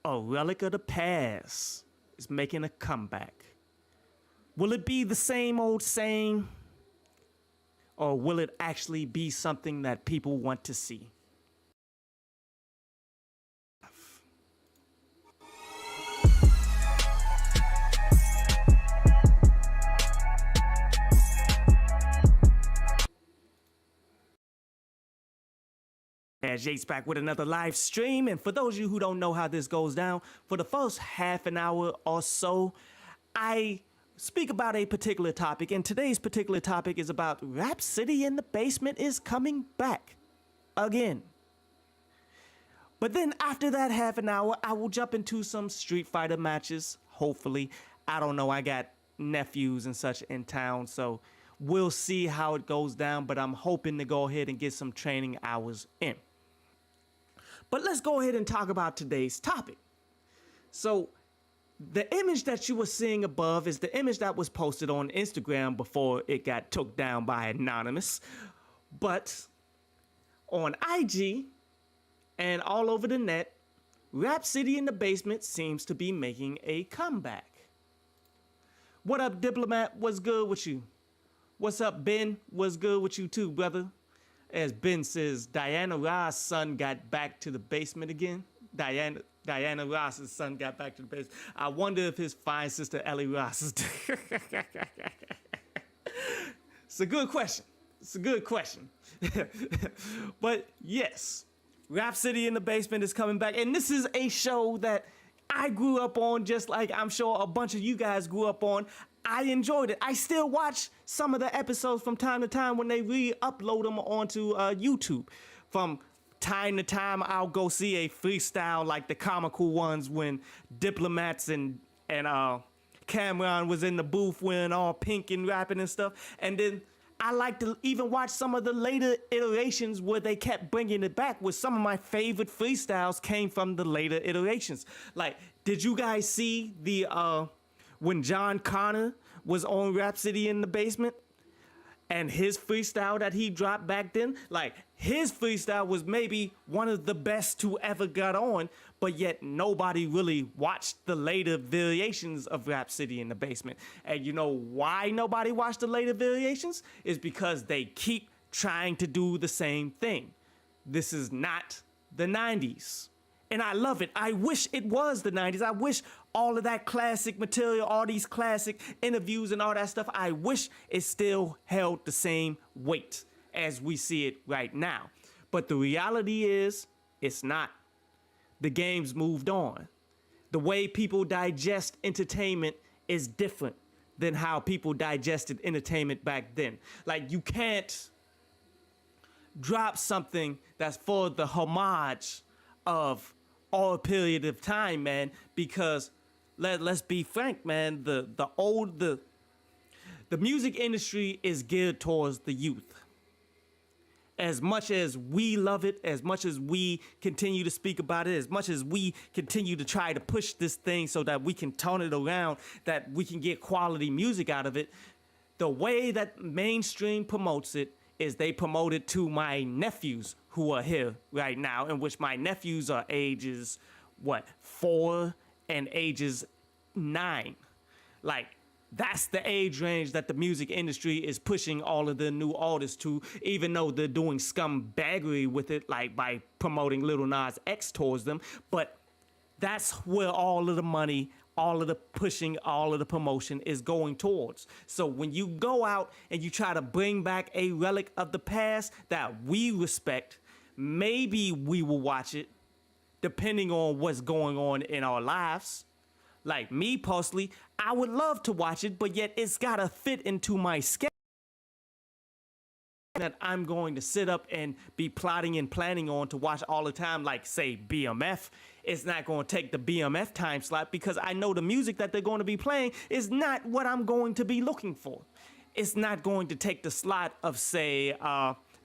a relic of the past is making a comeback. Will it be the same old saying? Or will it actually be something that people want to see? As Yates back with another live stream, and for those of you who don't know how this goes down, for the first half an hour or so, I speak about a particular topic, and today's particular topic is about Rap City in the Basement is coming back again. But then after that half an hour, I will jump into some Street Fighter matches, hopefully. I don't know, I got nephews and such in town, so we'll see how it goes down, but I'm hoping to go ahead and get some training hours in. But let's go ahead and talk about today's topic. So the image that you were seeing above is the image that was posted on Instagram before it got took down by Anonymous. But on IG and all over the net, Rap City in the Basement seems to be making a comeback. What up, Diplomat? What's good with you? What's up, Ben? What's good with you too, brother? As Ben says, Diana Ross' son got back to the basement again. Diana Ross's son got back to the basement. I wonder if his fine sister Ellie Ross is It's a good question. It's a good question. But yes, Rap City in the Basement is coming back. And this is a show that I grew up on, just like I'm sure a bunch of you guys grew up on. I enjoyed it. I still watch some of the episodes from time to time when they re-upload them onto YouTube. From time to time, I'll go see a freestyle like the comical ones when Diplomats and Cameron was in the booth wearing all pink and rapping and stuff. And then I like to even watch some of the later iterations where they kept bringing it back, where some of my favorite freestyles came from the later iterations. Like, did you guys see the when John Connor was on Rap City in the Basement and his freestyle that he dropped back then? Like, his freestyle was maybe one of the best to ever got on, but yet nobody really watched the later variations of Rap City in the Basement. And you know why nobody watched the later variations? Is because they keep trying to do the same thing. This is not the 90s. And I love it. I wish it was the 90s. I wish all of that classic material, all these classic interviews and all that stuff, I wish it still held the same weight as we see it right now. But the reality is, it's not. The game's moved on. The way people digest entertainment is different than how people digested entertainment back then. Like, you can't drop something that's for the homage of all period of time, man, because let's be frank, man, the music industry is geared towards the youth. As much as we love it, as much as we continue to speak about it, as much as we continue to try to push this thing so that we can turn it around, that we can get quality music out of it, the way that mainstream promotes it is they promote it to my nephews who are here right now, in which my nephews are ages, 4 and ages 9. Like, that's the age range that the music industry is pushing all of the new artists to, even though they're doing scumbaggery with it, like by promoting Lil Nas X towards them. But that's where all of the money, all of the pushing, all of the promotion is going towards. So when you go out and you try to bring back a relic of the past that we respect, maybe we will watch it, depending on what's going on in our lives. Like me personally, I would love to watch it, but yet it's gotta fit into my schedule that I'm going to sit up and be plotting and planning on to watch all the time. Like, say, BMF. It's not going to take the BMF time slot because I know the music that they're going to be playing is not what I'm going to be looking for. It's not going to take the slot of, say,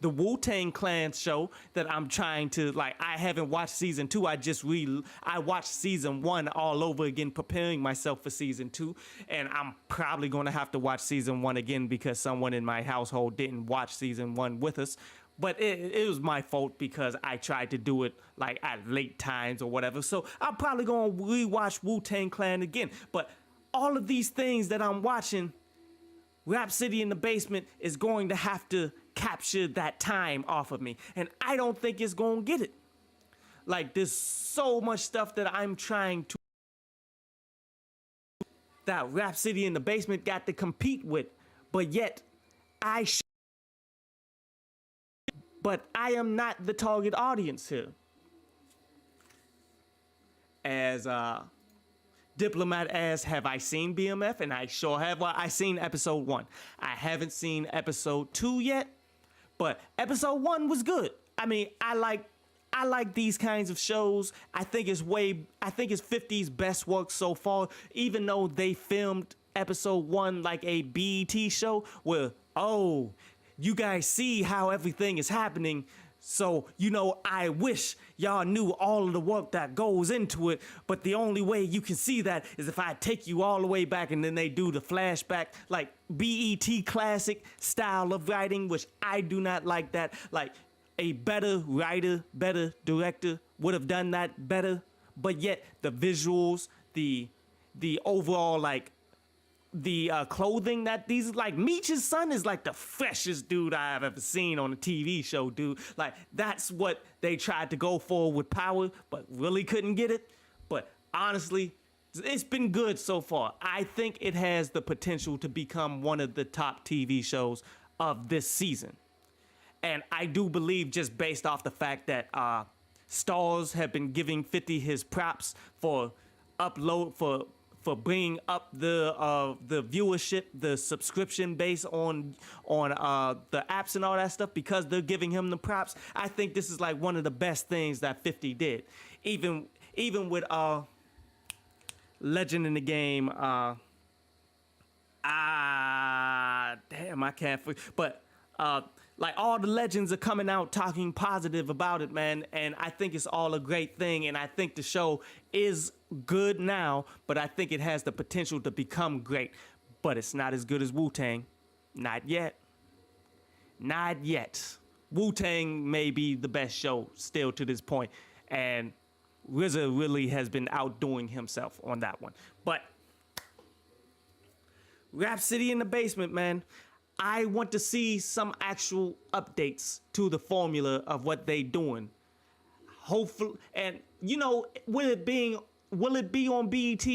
the Wu-Tang Clan show that I'm trying to, like, I haven't watched season 2. I watched season 1 all over again, preparing myself for season 2. And I'm probably going to have to watch season 1 again because someone in my household didn't watch season 1 with us. But it was my fault because I tried to do it like at late times or whatever. So I'm probably gonna rewatch Wu-Tang Clan again. But all of these things that I'm watching, Rhapsody in the Basement is going to have to capture that time off of me. And I don't think it's gonna get it. Like, there's so much stuff that I'm trying to, that Rhapsody in the Basement got to compete with. But yet, but I am not the target audience here. As Diplomat asks, have I seen BMF? And I sure have. Well, I seen episode 1. I haven't seen episode 2 yet, but episode 1 was good. I mean, I like these kinds of shows. I think it's 50's best work so far, even though they filmed episode 1 like a BET show where, oh, you guys see how everything is happening. So, you know, I wish y'all knew all of the work that goes into it, but the only way you can see that is if I take you all the way back and then they do the flashback, like BET classic style of writing, which I do not like that. Like, a better writer, better director would have done that better, but yet the visuals, the overall, like, the clothing that these, like, Meech's son is like the freshest dude I've ever seen on a TV show, dude. Like, that's what they tried to go for with Power, but really couldn't get it. But honestly, it's been good so far. I think it has the potential to become one of the top TV shows of this season. And I do believe, just based off the fact that Stars have been giving 50 his props for bringing up the viewership, the subscription base on the apps and all that stuff, because they're giving him the props. I think this is like one of the best things that 50 did. Even with Legend in the Game, damn, I can't. But like, all the legends are coming out talking positive about it, man, and I think it's all a great thing, and I think the show is good now, but I think it has the potential to become great. But it's not as good as Wu-Tang. Not yet. Not yet. Wu-Tang may be the best show still to this point, and RZA really has been outdoing himself on that one. But Rhapsody in the Basement, man, I want to see some actual updates to the formula of what they doing. Hopefully, and you know, will it be on BET?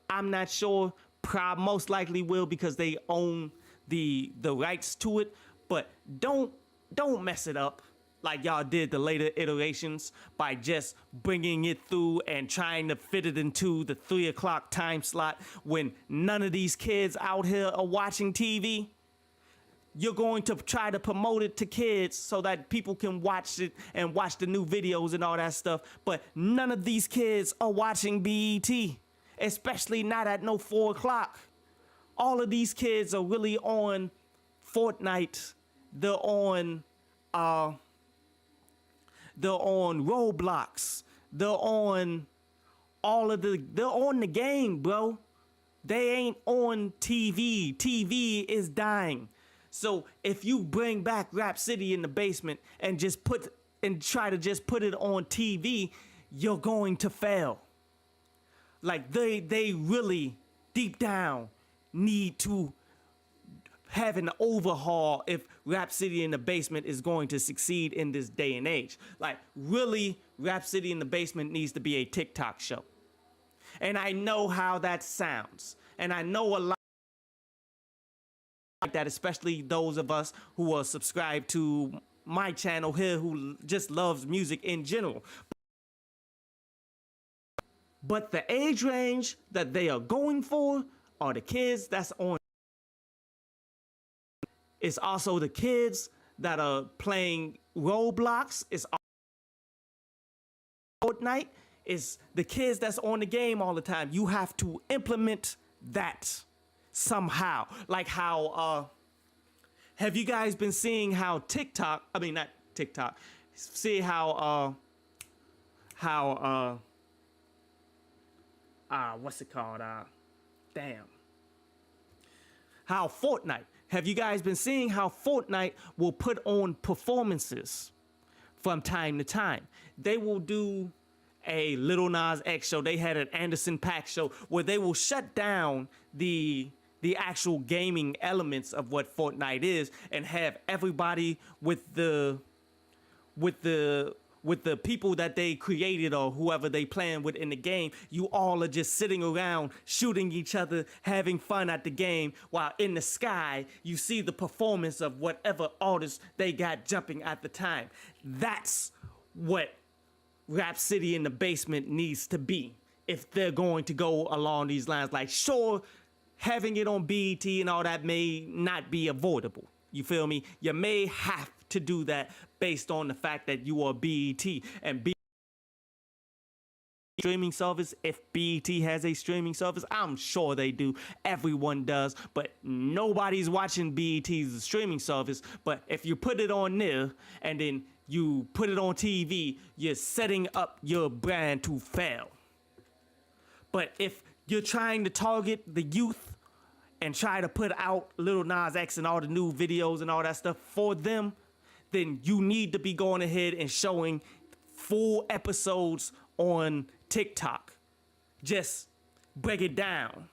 I'm not sure. Most likely will, because they own the rights to it. But don't mess it up like y'all did the later iterations by just bringing it through and trying to fit it into the 3 o'clock time slot when none of these kids out here are watching TV. You're going to try to promote it to kids so that people can watch it and watch the new videos and all that stuff. But none of these kids are watching BET, especially not at no 4 o'clock. All of these kids are really on Fortnite. They're on Roblox. They're on they're on the game, bro. They ain't on TV. TV is dying. So if you bring back Rhapsody in the Basement and try to just put it on TV, you're going to fail. Like, they really deep down need to have an overhaul if Rhapsody in the Basement is going to succeed in this day and age. Like, really, Rhapsody in the Basement needs to be a TikTok show. And I know how that sounds. And I know a lot like that, especially those of us who are subscribed to my channel here who just loves music in general. But the age range that they are going for are the kids that's on. It's also the kids that are playing Roblox. It's Fortnite. It's the kids that's on the game all the time. You have to implement that somehow. Like how, have you guys been seeing how TikTok, I mean, not TikTok, see how, what's it called? Damn. How Fortnite have you guys been seeing how Fortnite will put on performances from time to time? They will do a Lil Nas X show. They had an Anderson .Paak show where they will shut down the actual gaming elements of what Fortnite is and have everybody with the people that they created or whoever they playing with in the game. You all are just sitting around shooting each other, having fun at the game, while in the sky you see the performance of whatever artist they got jumping at the time. That's what Rap City in the Basement needs to be if they're going to go along these lines. Like, sure, having it on BET and all that may not be avoidable. You feel me? You may have to do that based on the fact that you are BET and streaming service. If BET has a streaming service, I'm sure they do. Everyone does, but nobody's watching BET's streaming service. But if you put it on there and then you put it on TV, you're setting up your brand to fail. But if you're trying to target the youth and try to put out Lil Nas X and all the new videos and all that stuff for them, then you need to be going ahead and showing full episodes on TikTok. Just break it down.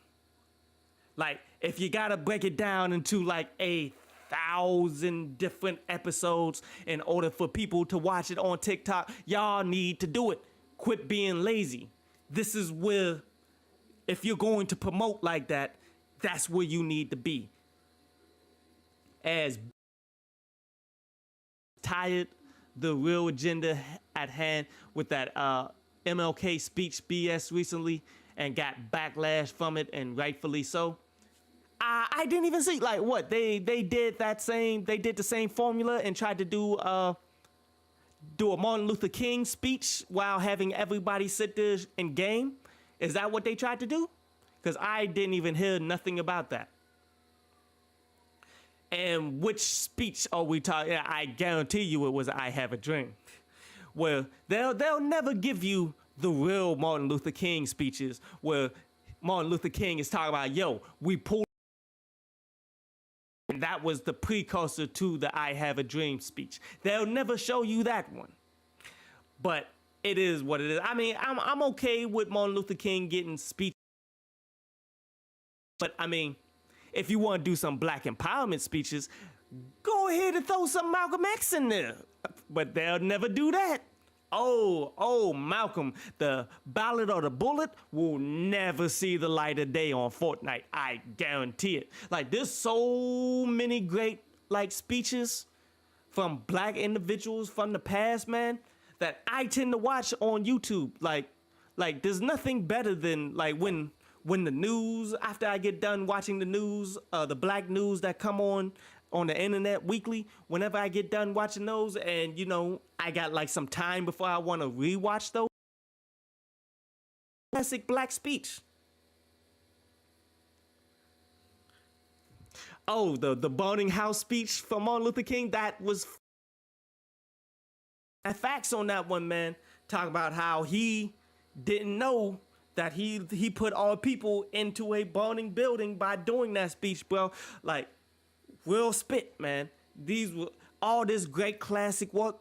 Like, if you gotta break it down into like 1,000 different episodes in order for people to watch it on TikTok, y'all need to do it. Quit being lazy. This is where, if you're going to promote like that, that's where you need to be. As tired the real agenda at hand with that MLK speech BS recently and got backlash from it, and rightfully so. I didn't even see, like, what they did the same formula and tried to do a Martin Luther King speech while having everybody sit there and game. Is that what they tried to do? Because I didn't even hear nothing about that. And which speech are we talking? I guarantee you it was I Have a Dream. Where they'll never give you the real Martin Luther King speeches where Martin Luther King is talking about, yo, we pulled. And that was the precursor to the I Have a Dream speech. They'll never show you that one. But it is what it is. I mean, I'm okay with Martin Luther King getting speech. But I mean, if you want to do some black empowerment speeches, go ahead and throw some Malcolm X in there. But they'll never do that. Oh, Malcolm, the ballot or the bullet will never see the light of day on Fortnite. I guarantee it. Like, there's so many great, like, speeches from black individuals from the past, man, that I tend to watch on YouTube. Like there's nothing better than, like, when the news, after I get done watching the news, the black news that come on the internet weekly, whenever I get done watching those and, you know, I got like some time before I want to rewatch those, classic black speech. Oh, the burning house speech from Martin Luther King, that was facts on that one, man. Talk about how he didn't know that he put all people into a burning building by doing that speech, bro. Like, real spit, man. These were all this great classic work.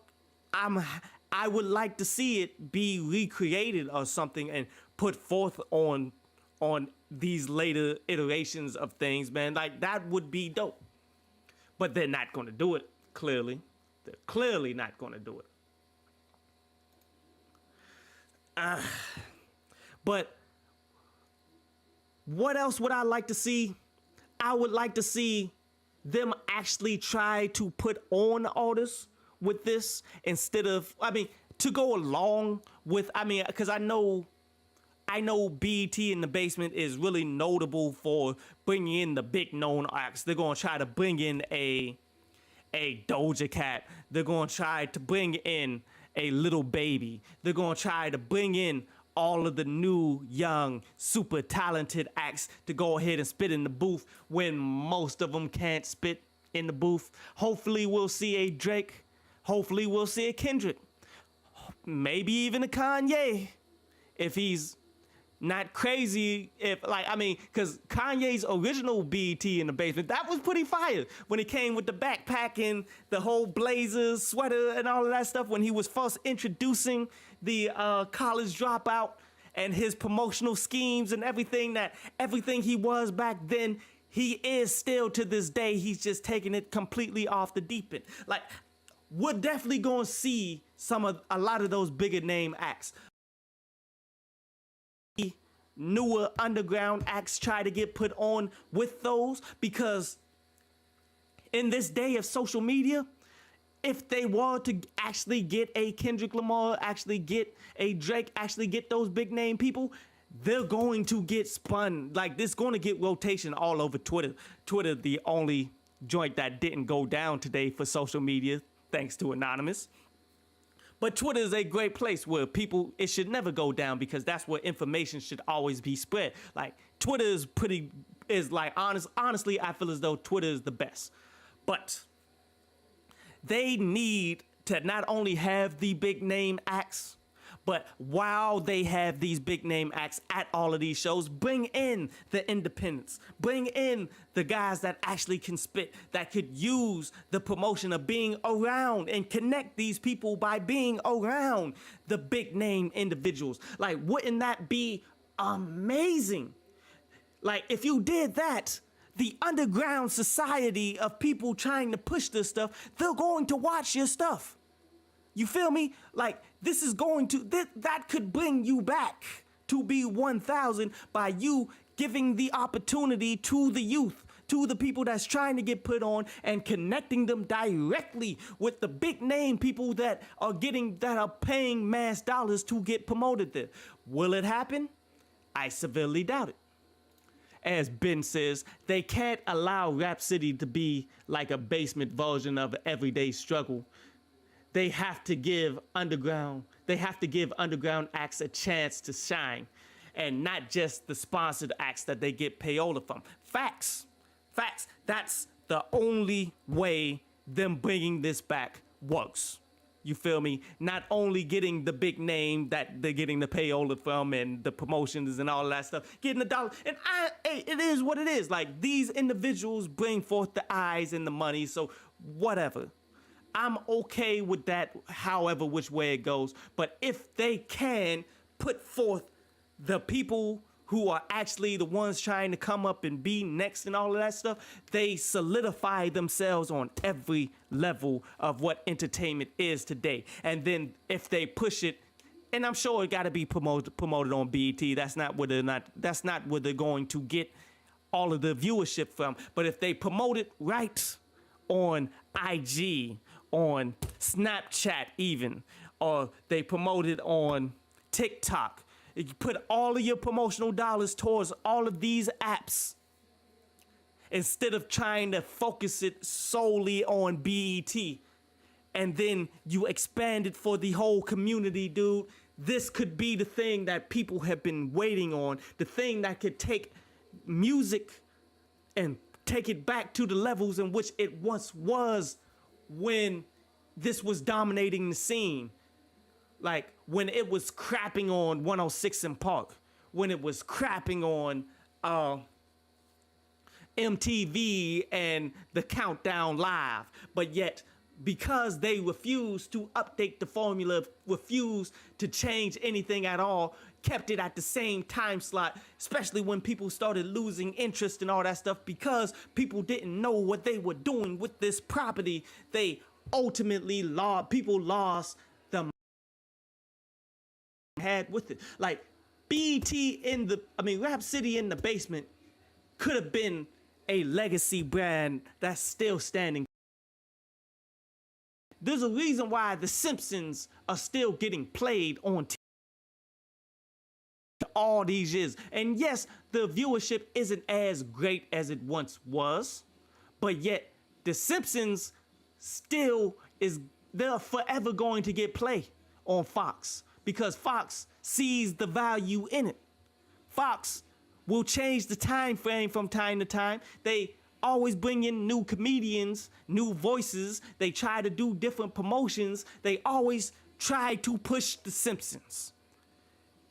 I would like to see it be recreated or something and put forth on these later iterations of things, man. Like, that would be dope. But they're not going to do it, clearly. They're clearly not going to do it. But what else would I like to see? I would like to see them actually try to put on artists with this instead of, I mean, to go along with, I mean, because I know BET in the Basement is really notable for bringing in the big known acts. They're going to try to bring in a Doja Cat. They're going to try to bring in a Lil Baby. They're going to try to bring in all of the new, young, super talented acts to go ahead and spit in the booth when most of them can't spit in the booth. Hopefully we'll see a Drake. Hopefully we'll see a Kendrick. Maybe even a Kanye if he's not crazy if, like, I mean, because Kanye's original BET in the basement, that was pretty fire when it came with the backpack and the whole blazers, sweater, and all of that stuff when he was first introducing the college dropout and his promotional schemes and everything he was back then, he is still to this day. He's just taking it completely off the deep end. Like, we're definitely going to see a lot of those bigger name acts. Newer underground acts try to get put on with those, because in this day of social media, if they were to actually get a Kendrick Lamar, actually get a Drake, actually get those big name people, they're going to get spun. Like, this going to get rotation all over Twitter. Twitter, the only joint that didn't go down today for social media, thanks to Anonymous. But Twitter is a great place where it should never go down, because that's where information should always be spread. Like, Twitter is like, honestly, I feel as though Twitter is the best. But they need to not only have the big name acts, but while they have these big name acts at all of these shows, bring in the independents, bring in the guys that actually can spit, that could use the promotion of being around and connect these people by being around the big name individuals. Like, wouldn't that be amazing? Like, if you did that, the underground society of people trying to push this stuff, they're going to watch your stuff. You feel me? Like, this is going to, that could bring you back to be 1,000 by you giving the opportunity to the youth, to the people that's trying to get put on, and connecting them directly with the big name people that are paying mass dollars to get promoted there. Will it happen? I severely doubt it. As Ben says, they can't allow Rap City to be like a basement version of Everyday Struggle. They have to give underground acts a chance to shine, and not just the sponsored acts that they get payola from. Facts. That's the only way them bringing this back works. You feel me? Not only getting the big name that they're getting the payola from and the promotions and all that stuff, getting the dollar. And it is what it is. Like, these individuals bring forth the eyes and the money, so whatever. I'm okay with that, however which way it goes. But if they can put forth the people who are actually the ones trying to come up and be next and all of that stuff, they solidify themselves on every level of what entertainment is today. And then if they push it, and I'm sure it got to be promoted on BET. That's not where they're going to get all of the viewership from. But if they promote it right on IG, on Snapchat even, or they promote it on TikTok, you put all of your promotional dollars towards all of these apps instead of trying to focus it solely on BET, and then you expand it for the whole community, dude. This could be the thing that people have been waiting on, the thing that could take music and take it back to the levels in which it once was when this was dominating the scene. Like, when it was crapping on 106 in Park, when it was crapping on MTV and the Countdown Live, but yet because they refused to update the formula, refused to change anything at all, kept it at the same time slot, especially when people started losing interest and all that stuff because people didn't know what they were doing with this property. They ultimately lost the had with it. Like, Rap City in the Basement could have been a legacy brand that's still standing. There's a reason why The Simpsons are still getting played on TV all these years. And yes, the viewership isn't as great as it once was, but yet The Simpsons they're forever going to get play on Fox, because Fox sees the value in it. Fox will change the time frame from time to time. They always bring in new comedians, new voices. They try to do different promotions. They always try to push The Simpsons.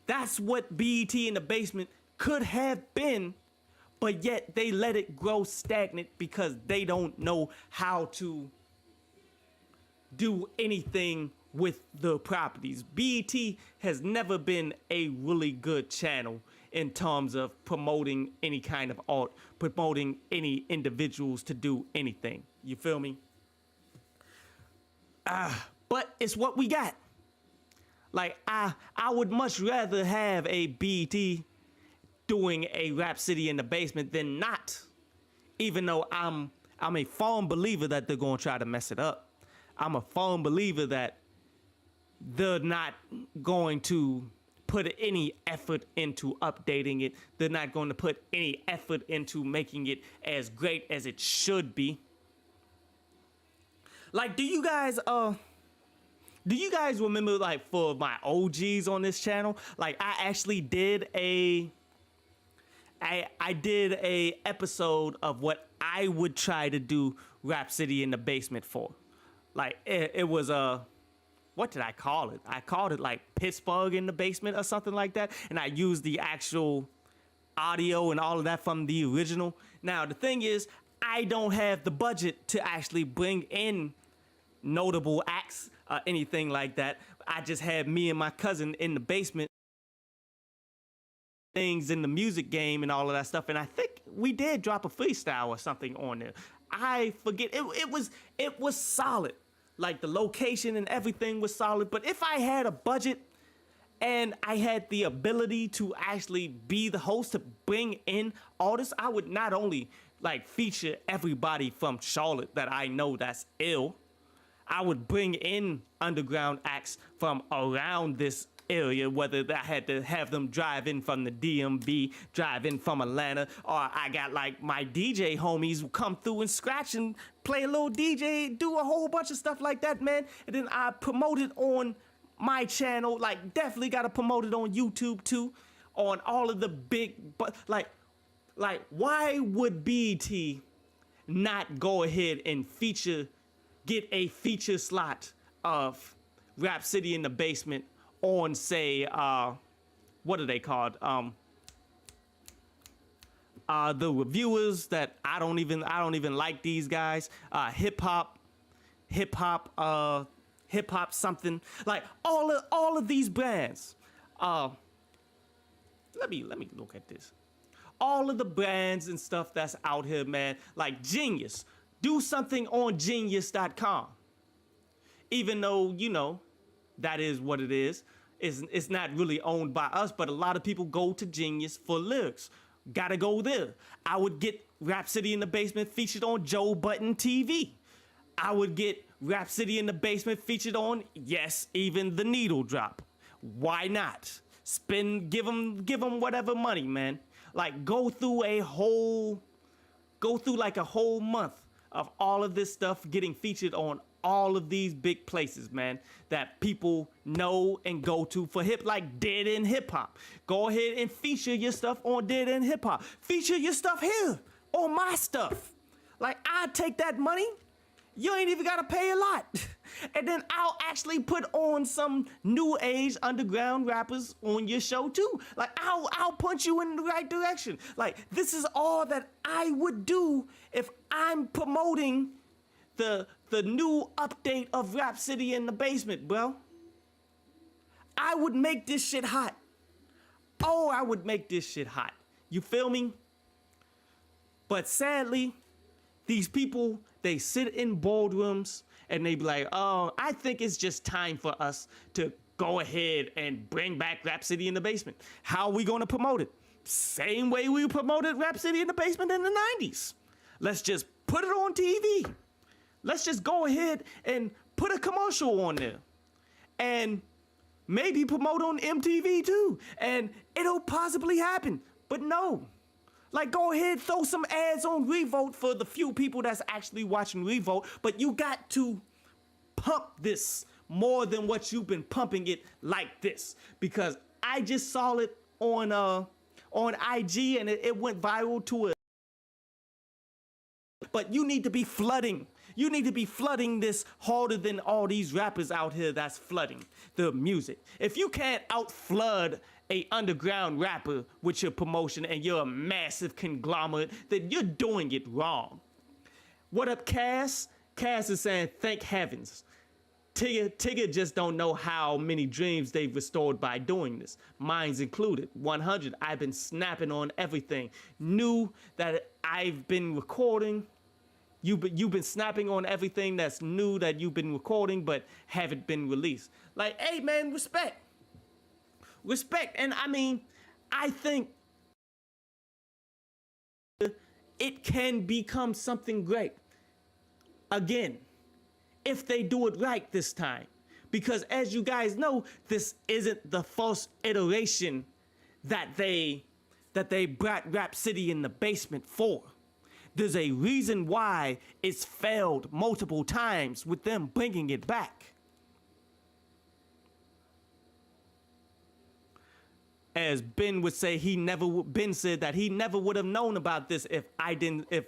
That's what BET in the Basement could have been, but yet they let it grow stagnant because they don't know how to do anything with the properties. BET has never been a really good channel in terms of promoting any kind of art, promoting any individuals to do anything. You feel me? But it's what we got. Like, I would much rather have a BET doing a Rhapsody in the Basement than not. Even though I'm a firm believer that they're gonna try to mess it up. I'm a firm believer that they're not going to put any effort into updating it. They're not going to put any effort into making it as great as it should be. Like, do you guys remember, like, for my OGs on this channel, like, I actually did I did a episode of what I would try to do Rhapsody in the Basement for. Like, it was what did I call it? I called it like Pittsburgh in the Basement or something like that. And I used the actual audio and all of that from the original. Now, the thing is, I don't have the budget to actually bring in notable acts or anything like that. I just had me and my cousin in the basement, things in the music game and all of that stuff. And I think we did drop a freestyle or something on there. I forget. It was solid. Like, the location and everything was solid. But if I had a budget and I had the ability to actually be the host to bring in artists, I would not only like feature everybody from Charlotte that I know that's ill. I would bring in underground acts from around this area, whether I had to have them drive in from the DMV, drive in from Atlanta, or I got like my DJ homies who come through and scratch and play a little DJ, do a whole bunch of stuff like that, man. And then I promote it on my channel, like definitely got to promote it on YouTube too, on all of the big, but like why would BET not go ahead and get a feature slot of Rhapsody in the Basement on, say, what are they called? The reviewers that I don't even like these guys. Hip hop something. Like all of these brands. Let me look at this. All of the brands and stuff that's out here, man. Like Genius. Do something on genius.com. Even though, you know, that is what it is. It's not really owned by us, but a lot of people go to Genius for lyrics. Gotta go there. I would get Rhapsody in the Basement featured on Joe Button TV. I would get Rhapsody in the Basement featured on, yes, even The Needle Drop. Why not? Give them whatever money, man. Like, go through like a whole month of all of this stuff getting featured on all of these big places, man, that people know and go to for like Dead End Hip Hop. Go ahead and feature your stuff on Dead End Hip Hop. Feature your stuff here on my stuff. Like, I'll take that money. You ain't even gotta pay a lot. And then I'll actually put on some new age underground rappers on your show too. Like, I'll punch you in the right direction. Like, this is all that I would do if I'm promoting the new update of Rhapsody in the Basement, bro. I would make this shit hot. Oh, I would make this shit hot. You feel me? But sadly, these people, they sit in boardrooms and they be like, oh, I think it's just time for us to go ahead and bring back Rhapsody in the Basement. How are we going to promote it? Same way we promoted Rhapsody in the Basement in the 90s. Let's just put it on TV. Let's just go ahead and put a commercial on there. And maybe promote on MTV too. And it'll possibly happen. But no. Like, go ahead, throw some ads on Revolt for the few people that's actually watching Revolt. But you got to pump this more than what you've been pumping it like this. Because I just saw it on IG and it went viral to a... But you need to be flooding You need to be flooding this harder than all these rappers out here that's flooding the music. If you can't outflood a underground rapper with your promotion and you're a massive conglomerate, then you're doing it wrong. What up, Cass? Cass is saying, thank heavens. Tigger just don't know how many dreams they've restored by doing this. Mine's included. 100. I've been snapping on everything. New that I've been recording. You've been snapping on everything that's new that you've been recording but haven't been released. Like, hey man, respect. Respect. And I mean, I think it can become something great. Again, if they do it right this time. Because as you guys know, this isn't the first iteration that they brought Rap City in the basement for. There's a reason why it's failed multiple times with them bringing it back. As Ben would say, Ben said that he never would have known about this if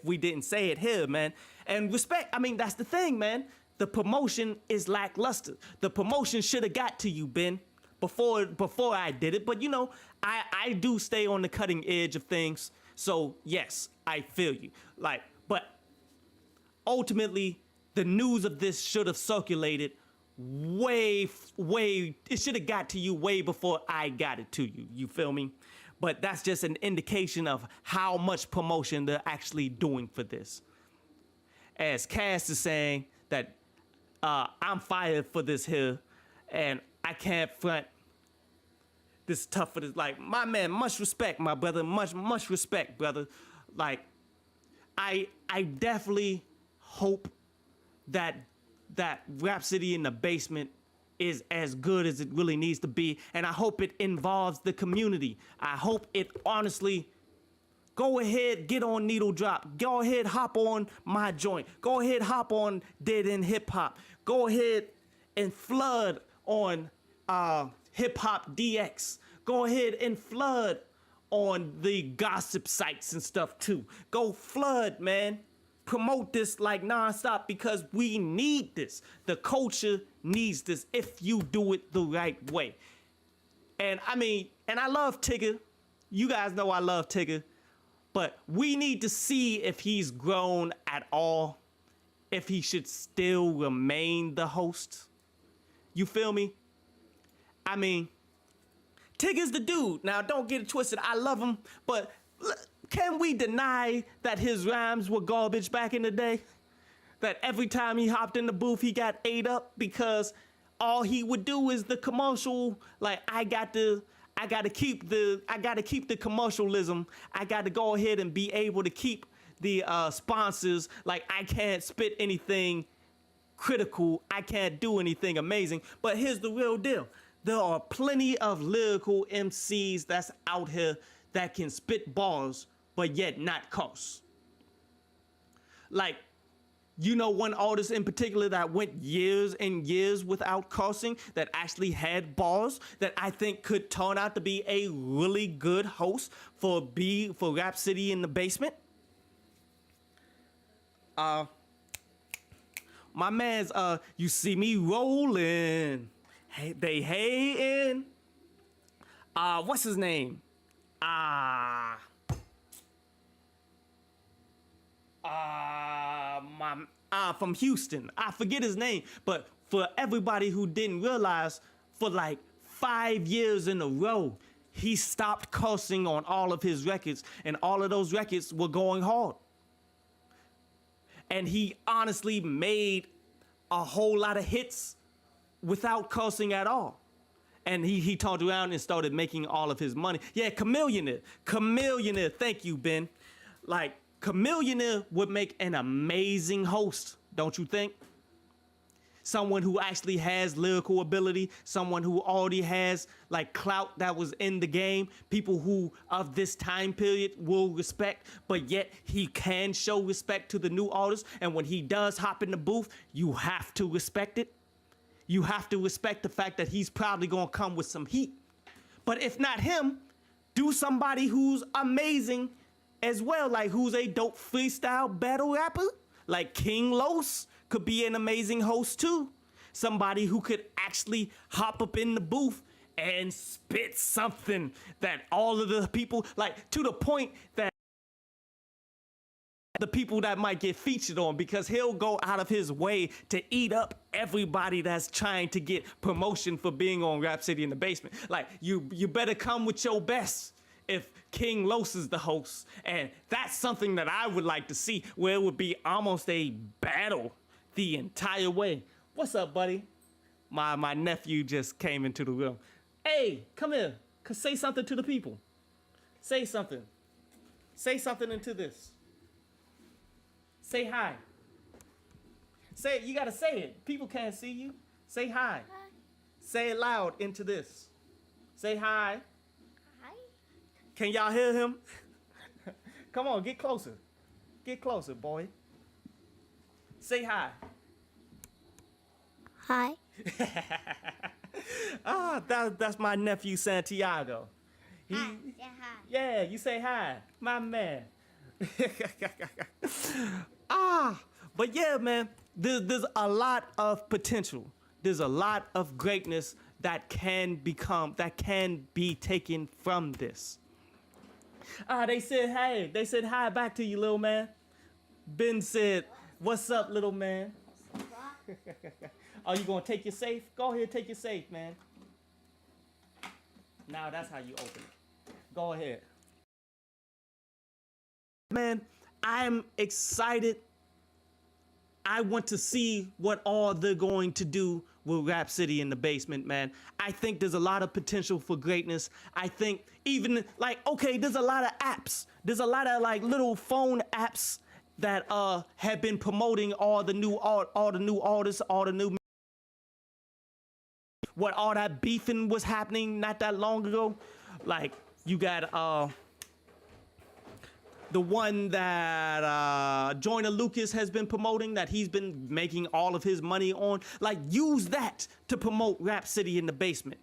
we didn't say it here, man. And respect, I mean, that's the thing, man. The promotion is lackluster. The promotion should have got to you, Ben, before I did it. But you know, I do stay on the cutting edge of things. So yes, I feel you. Like, but ultimately, the news of this should have circulated way. It should have got to you way before I got it to you. You feel me? But that's just an indication of how much promotion they're actually doing for this. As Cass is saying that I'm fired for this here, and I can't front. This is tough for this. Like, my man, much respect, my brother. Much respect, brother. Like, I definitely hope that Rap City in the basement is as good as it really needs to be, and I hope it involves the community. I hope it honestly. Go ahead, get on Needle Drop. Go ahead, hop on my joint. Go ahead, hop on Dead End Hip Hop. Go ahead and flood on Hip Hop DX. Go ahead and flood on the gossip sites and stuff too. Go flood, man. Promote this like nonstop because we need this. The culture needs this if you do it the right way. And I mean, and I love Tigger. You guys know I love Tigger. But we need to see if he's grown at all, if he should still remain the host. You feel me? I mean, Tigger's the dude. Now, don't get it twisted. I love him, but can we deny that his rhymes were garbage back in the day? That every time he hopped in the booth, he got ate up because all he would do is the commercial, like, I got to keep the commercialism. I got to go ahead and be able to keep the sponsors. Like, I can't spit anything critical. I can't do anything amazing. But here's the real deal. There are plenty of lyrical MCs that's out here that can spit bars, but yet not cuss. Like, you know, one artist in particular that went years and years without cursing, that actually had bars, that I think could turn out to be a really good host for Rap City in the basement. My man's you see me rolling, hey, they hating. What's his name? From Houston. I forget his name, but for everybody who didn't realize, for like 5 years in a row, he stopped cursing on all of his records, and all of those records were going hard. And he honestly made a whole lot of hits without cursing at all. And he turned around and started making all of his money. Yeah, Chameleonaire, thank you, Ben. Like, Chameleonaire would make an amazing host, don't you think? Someone who actually has lyrical ability, someone who already has like clout that was in the game, people who of this time period will respect, but yet he can show respect to the new artists. And when he does hop in the booth, you have to respect it. You have to respect the fact that he's probably gonna come with some heat. But if not him, do somebody who's amazing as well, like who's a dope freestyle battle rapper, like King Los. could be an amazing host too. Somebody who could actually hop up in the booth and spit something that all of the people, like, to the point that the people that might get featured on, because he'll go out of his way to eat up everybody that's trying to get promotion for being on Rap City in the Basement. Like, you better come with your best if King Los is the host. And that's something that I would like to see, where it would be almost a battle the entire way. What's up, buddy? My nephew just came into the room. Hey, come here. Say something to the people. Say something. Say something into this. Say hi. Say it. You gotta say it. People can't see you. Say hi. Hi. Say it loud into this. Say hi. Hi. Can y'all hear him? Come on, get closer. Get closer, boy. Say hi. Hi. That's my nephew Santiago. Hi. Say hi. Yeah, you say hi, my man. But yeah, man, there's a lot of potential. There's a lot of greatness that can be taken from this. They said, hey, they said hi back to you, little man. Ben said, what's up, little man? Are you gonna take your safe? Go ahead, take your safe, man. Now that's how you open it. Go ahead. Man, I'm excited. I want to see what all they're going to do with Rap City in the Basement, man. I think there's a lot of potential for greatness. I think even, like, okay, there's a lot of apps. There's a lot of, like, little phone apps that have been promoting all the new artists, all the new, what all that beefing was happening not that long ago. Like, you got the one that Joyner Lucas has been promoting, that he's been making all of his money on. Like, use that to promote Rap City in the Basement.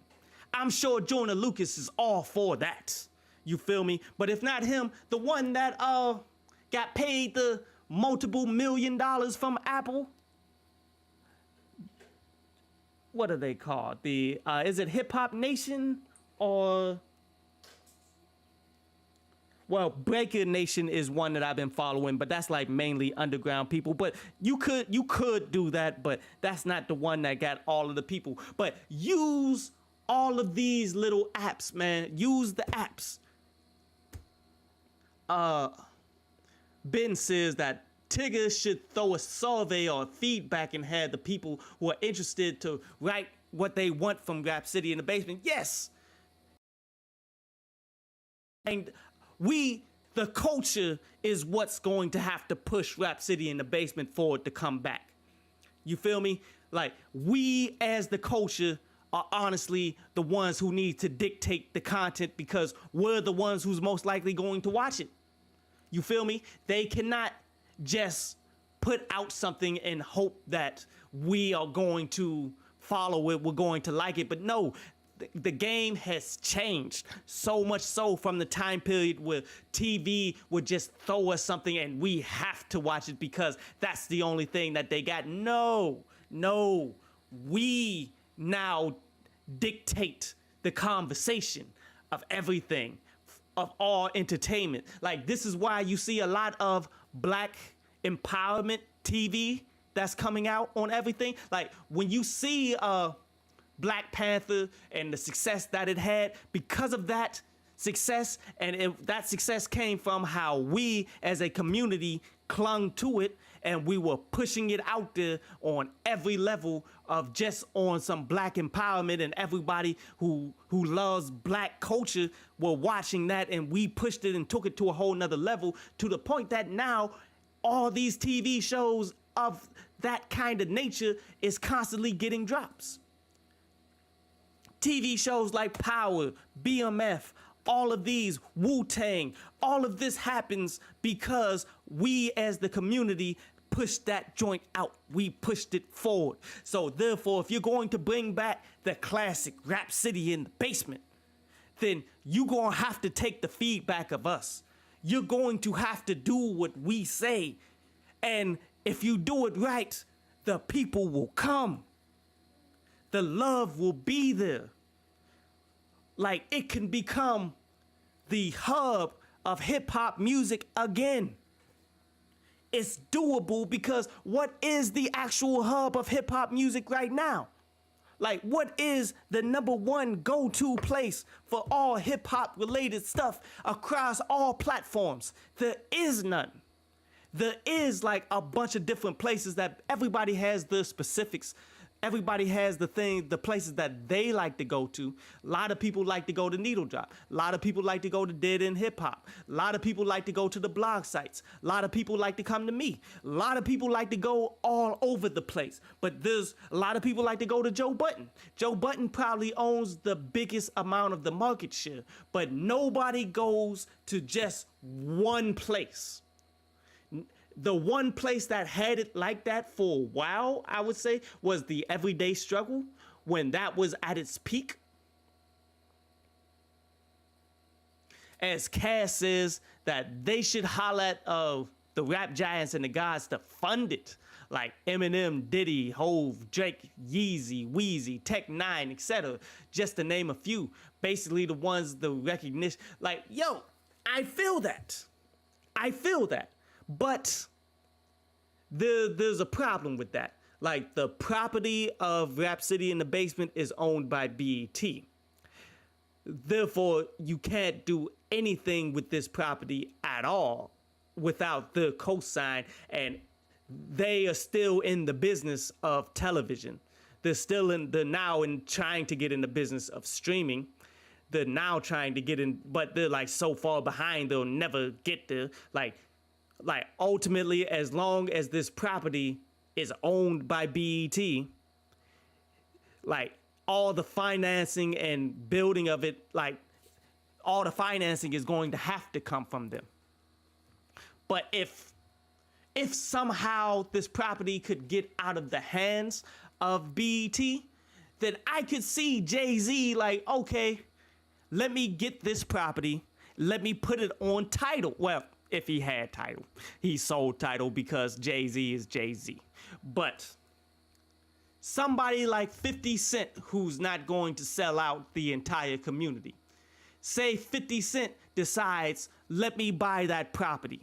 I'm sure Joyner Lucas is all for that. You feel me? But if not him, the one that got paid the multiple $1 million from Apple. What are they called? The is it Hip Hop Nation or? Well, Breaker Nation is one that I've been following, but that's like mainly underground people. But you could do that, but that's not the one that got all of the people. But use all of these little apps, man. Use the apps. Ben says that Tigger should throw a survey or feedback and have the people who are interested to write what they want from Rap City in the Basement. Yes. And the culture is what's going to have to push Rap City in the Basement forward to come back. You feel me? Like, we as the culture are honestly the ones who need to dictate the content, because we're the ones who's most likely going to watch it. You feel me? They cannot just put out something and hope that we are going to follow it, we're going to like it. But no, the game has changed so much so from the time period where TV would just throw us something and we have to watch it because that's the only thing that they got. No, we now dictate the conversation of everything, of all entertainment. Like, this is why you see a lot of Black empowerment TV that's coming out on everything. Like, when you see Black Panther and the success that it had, because of that success, and that success came from how we as a community clung to it, and we were pushing it out there on every level of just on some Black empowerment, and everybody who loves Black culture were watching that, and we pushed it and took it to a whole nother level, to the point that now all these TV shows of that kind of nature is constantly getting drops. TV shows like Power, BMF, all of these, Wu-Tang, all of this happens because we as the community pushed that joint out. We pushed it forward. So therefore, if you're going to bring back the classic Rap City in the Basement, then you're going to have to take the feedback of us. You're going to have to do what we say. And if you do it right, the people will come. The love will be there. Like, it can become the hub of hip hop music again. It's doable because what is the actual hub of hip hop music right now? Like, what is the number one go-to place for all hip hop related stuff across all platforms? There is none. There is like a bunch of different places that everybody has the specifics. Everybody has the places that they like to go to. A lot of people like to go to Needle Drop. A lot of people like to go to Dead End Hip Hop. A lot of people like to go to the blog sites. A lot of people like to come to me. A lot of people like to go all over the place. But there's a lot of people like to go to Joe Budden. Joe Budden probably owns the biggest amount of the market share, but nobody goes to just one place. The one place that had it like that for a while, I would say, was the Everyday Struggle, when that was at its peak. As Cass says that they should holler at the rap giants and the guys to fund it, like Eminem, Diddy, Hove, Drake, Yeezy, Weezy, Tech Nine, etc., just to name a few. Basically the ones, the recognition. Like, yo, I feel that. But there's a problem with that. Like, the property of Rap City in the Basement is owned by BET. Therefore, you can't do anything with this property at all without the cosign, and they are still in the business of television. They're now trying to get in the business of streaming. They're now trying to get in, but they're like so far behind they'll never get there. Like ultimately, as long as this property is owned by BET, like all the financing and building of it, like all the financing is going to have to come from them. But if somehow this property could get out of the hands of BET, then I could see Jay-Z like, okay, let me get this property, let me put it on Tidal. Well, if he had Tidal. He sold Tidal because Jay-Z is Jay-Z. But somebody like 50 Cent, who's not going to sell out the entire community. Say 50 Cent decides, let me buy that property.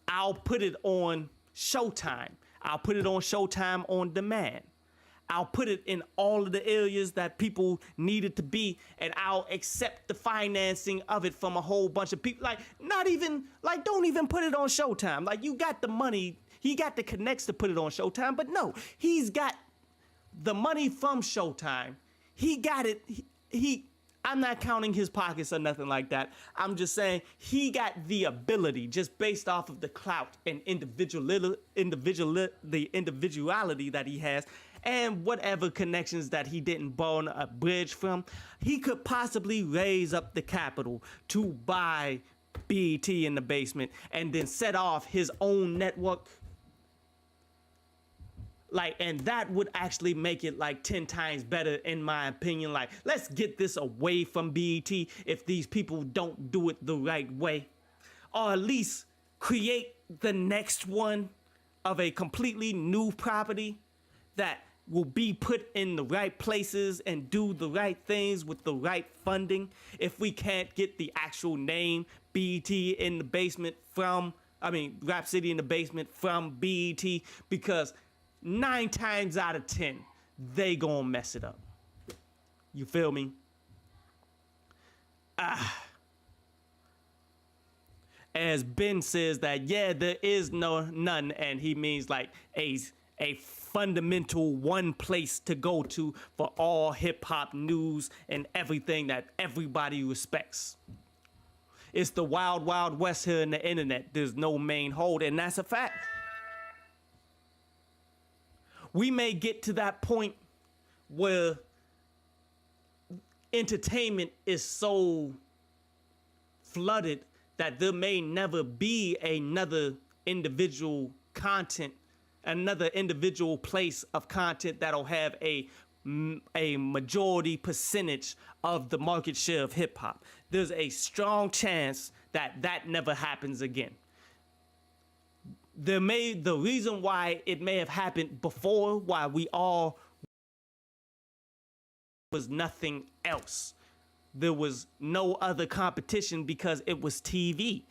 I'll put it on Showtime. I'll put it on Showtime on demand. I'll put it in all of the areas that people need it to be, and I'll accept the financing of it from a whole bunch of people. Like, don't even put it on Showtime. Like, you got the money, he got the connects to put it on Showtime, but no, he's got the money from Showtime. He got it, I'm not counting his pockets or nothing like that. I'm just saying he got the ability, just based off of the clout and the individuality that he has, and whatever connections that he didn't burn a bridge from, he could possibly raise up the capital to buy BET in the Basement and then set off his own network. Like, and that would actually make it like 10 times better, in my opinion. Like, let's get this away from BET if these people don't do it the right way. Or at least create the next one of a completely new property that will be put in the right places and do the right things with the right funding. If we can't get the actual name BET in the Basement Rap City in the Basement from BET, because 9 times out of 10, they gonna mess it up. You feel me? As Ben says that, yeah, there is none, and he means like a fundamental one place to go to for all hip hop news and everything that everybody respects. It's the wild, wild west here in the internet. There's no main hold, and that's a fact. We may get to that point where entertainment is so flooded that there may never be another individual place of content that'll have a majority percentage of the market share of hip hop. There's a strong chance that that never happens again. the reason why it may have happened before, why we all was nothing else. There was no other competition because it was TV.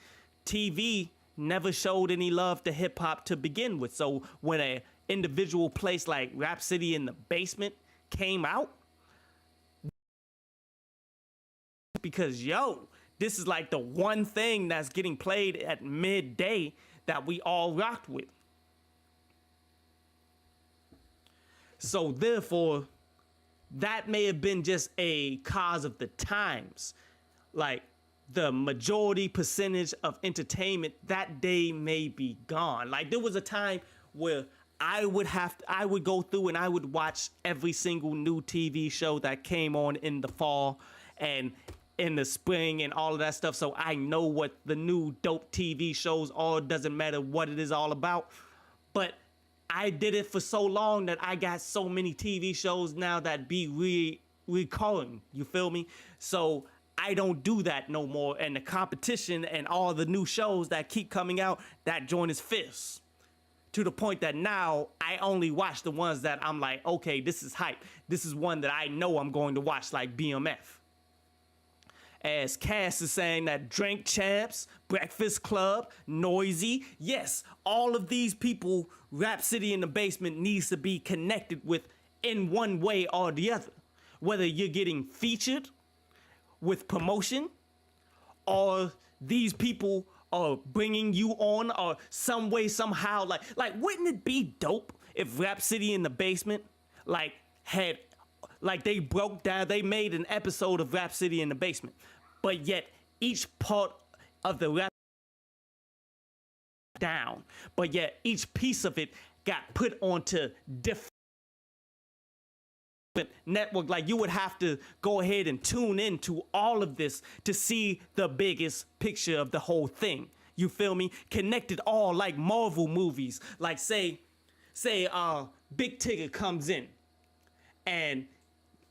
TV never showed any love to hip hop to begin with. So when an individual place like Rap City in the Basement came out, because this is like the one thing that's getting played at midday that we all rocked with. So therefore, that may have been just a cause of the times. Like, the majority percentage of entertainment that day may be gone. Like, there was a time where I would go through and I would watch every single new TV show that came on in the fall and in the spring and all of that stuff. So I know what the new dope TV shows are. Doesn't matter what it is all about. But I did it for so long that I got so many TV shows now that be recurring. You feel me? So I don't do that no more. And the competition and all the new shows that keep coming out, that joint is fierce. To the point that now I only watch the ones that I'm like, okay, this is hype. This is one that I know I'm going to watch, like BMF. As Cass is saying that Drink Champs, Breakfast Club, Noisy, yes, all of these people, Rap City in the Basement needs to be connected with in one way or the other. Whether you're getting featured with promotion or these people are bringing you on or some way, somehow, like wouldn't it be dope if Rap City in the Basement they broke down, they made an episode of Rap City in the Basement, but yet each part of the rap down, but yet each piece of it got put onto different network. Like, you would have to go ahead and tune into all of this to see the biggest picture of the whole thing. You feel me? Connected all like Marvel movies. Like say Big Tigger comes in and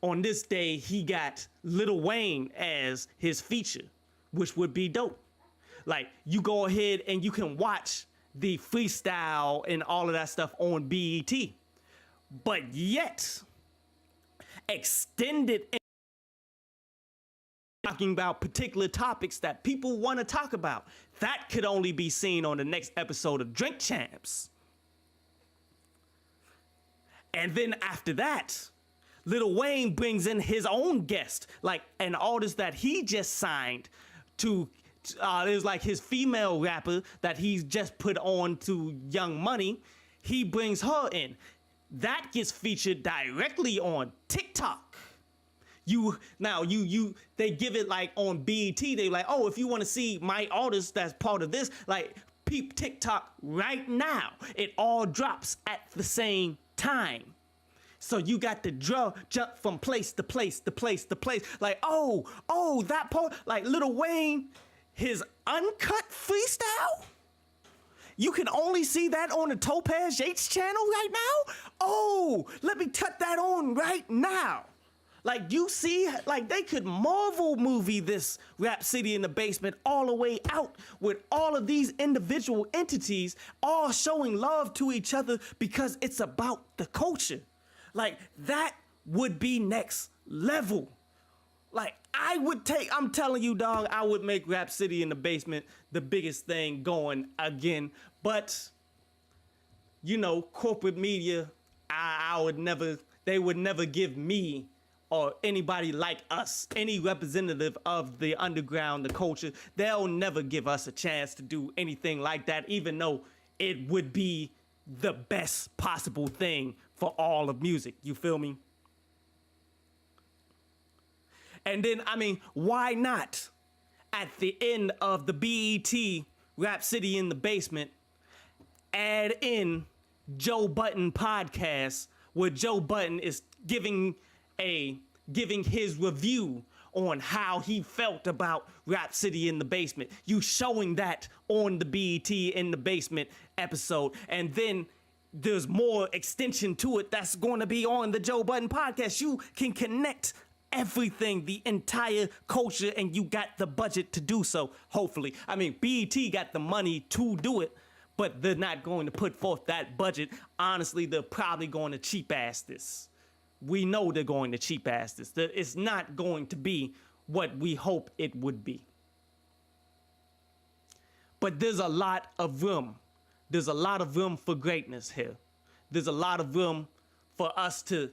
on this day he got Lil Wayne as his feature, which would be dope. Like, you go ahead and you can watch the freestyle and all of that stuff on BET. But yet, extended talking about particular topics that people want to talk about, that could only be seen on the next episode of Drink Champs. And then after that, Lil Wayne brings in his own guest, like an artist that he just signed to, it was like his female rapper that he's just put on to Young Money. He brings her in. That gets featured directly on TikTok. They give it like on BET. They like, oh, if you want to see my artist that's part of this, like, peep TikTok right now. It all drops at the same time. So you got to jump from place to place to place to place. Like, oh, that part, like Lil Wayne, his uncut freestyle. You can only see that on the Topaz Yates channel right now? Oh, let me cut that on right now. Like, you see, like, they could Marvel movie this Rap City in the Basement all the way out with all of these individual entities all showing love to each other because it's about the culture. Like, that would be next level. Like, I'm telling you, dog, I would make Rap City in the Basement the biggest thing going again. But, corporate media, they would never give me or anybody like us, any representative of the underground, the culture, they'll never give us a chance to do anything like that, even though it would be the best possible thing for all of music. You feel me? And then, why not, at the end of the BET Rap City in the Basement, add in Joe Budden podcast, where Joe Budden is giving his review on how he felt about Rap City in the Basement. You showing that on the BET in the Basement episode. And then there's more extension to it that's going to be on the Joe Budden podcast. You can connect everything, the entire culture, and you got the budget to do so, hopefully. BET got the money to do it, but they're not going to put forth that budget. Honestly, they're probably going to cheap ass this. We know they're going to cheap ass this. It's not going to be what we hope it would be. But there's a lot of room. There's a lot of room for greatness here. There's a lot of room for us to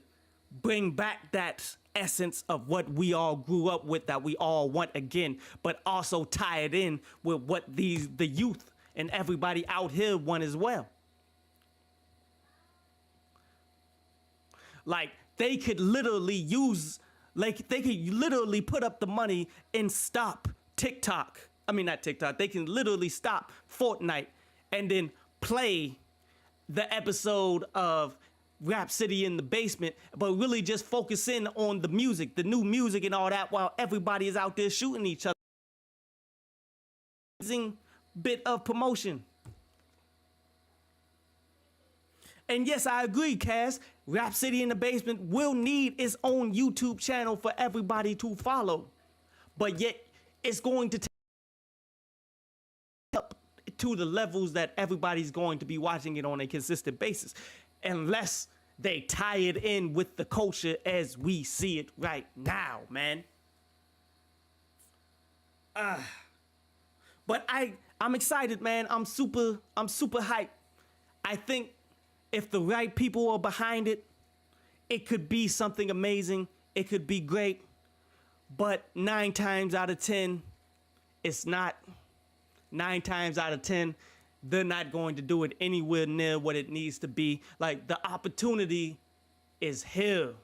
bring back that essence of what we all grew up with, that we all want again, but also tie it in with what the youth and everybody out here want as well. Like, they could literally put up the money and stop TikTok. I mean, not TikTok. They can literally stop Fortnite and then play the episode of Rap City in the Basement, but really just focus in on the music, the new music and all that, while everybody is out there shooting each other. Amazing bit of promotion. And yes, I agree, Cass. Rap City in the Basement will need its own YouTube channel for everybody to follow. But yet, it's going to take up to the levels that everybody's going to be watching it on a consistent basis. Unless they tie it in with the culture as we see it right now, man. But I'm excited, man. I'm super hyped. I think if the right people are behind it, it could be something amazing. It could be great. But 9 times out of 10, it's not. 9 times out of 10, they're not going to do it anywhere near what it needs to be. Like, the opportunity is here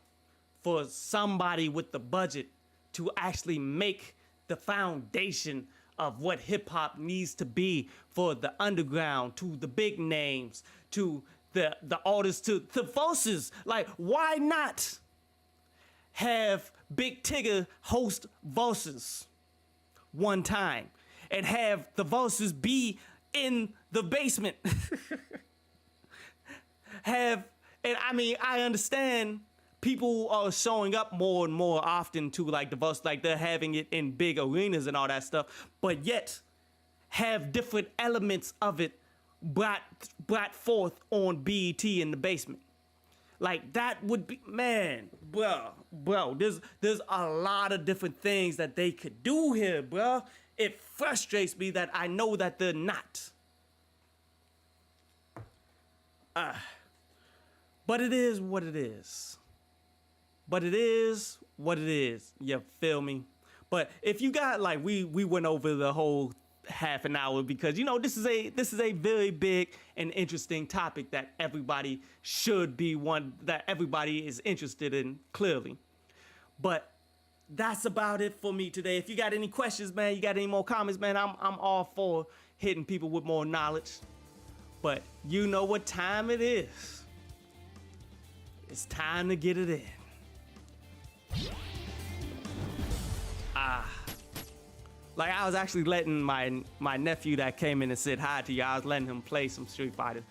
for somebody with the budget to actually make the foundation of what hip hop needs to be for the underground, to the big names, to the artists, to the Verses. Like, why not have Big Tigger host Verses one time and have the Verses be in the basement? And I mean, I understand people are showing up more and more often to like the Verses, like they're having it in big arenas and all that stuff, but yet have different elements of it brought forth on BET in the basement. Like, that would be, man, bro, there's a lot of different things that they could do here, bro. It frustrates me that I know that they're not. But it is what it is. But it is what it is. You feel me? But if you got, like, we went over the whole half an hour because, you know, this is a very big and interesting topic that everybody should be that everybody is interested in, clearly. But that's about it for me today. If you got any questions, man, you got any more comments, man, I'm all for hitting people with more knowledge. But you know what time it is. It's time to get it in. Like, I was actually letting my nephew that came in and said hi to you, I was letting him play some Street Fighter.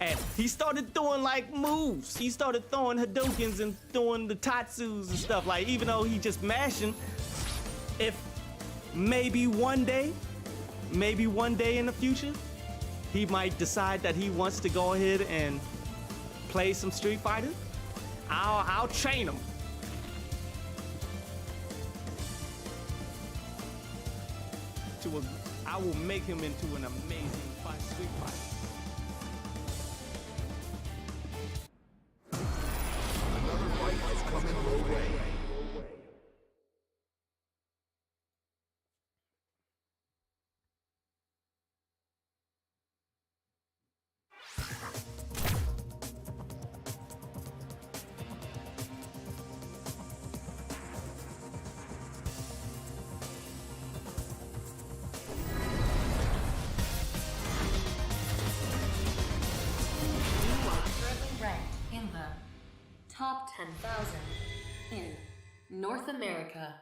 And he started throwing, like, moves. He started throwing Hadoukens and throwing the Tatsus and stuff. Like, even though he just mashing, if maybe one day in the future, he might decide that he wants to go ahead and play some Street Fighter, I'll train him. I will make him into an amazing Street Fighter. Another fight is coming your way. Top 10,000 in North America.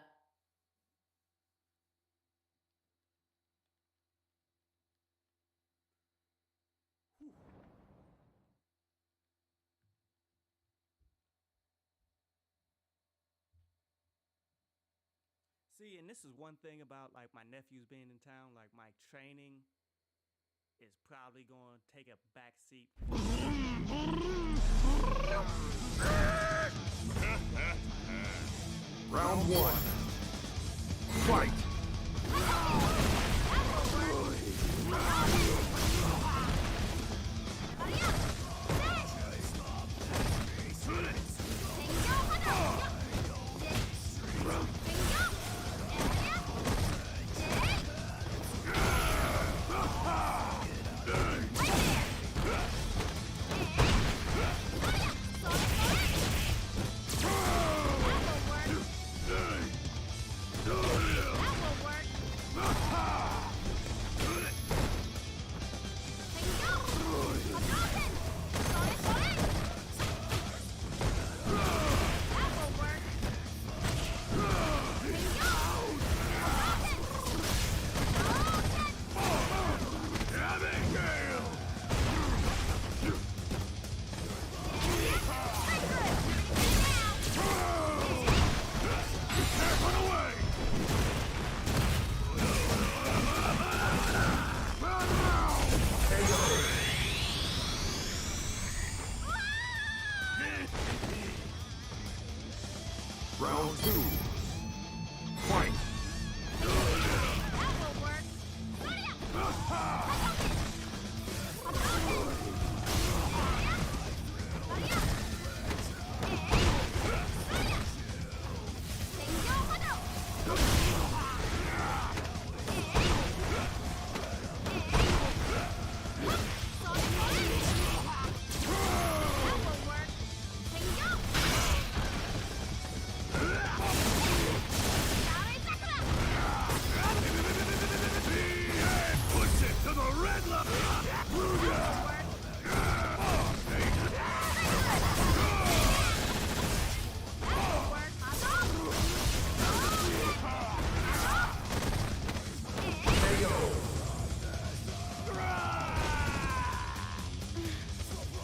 See, and this is one thing about, like, my nephews being in town, like, my training is probably going to take a back seat. Round one. Fight! Round two. Fight!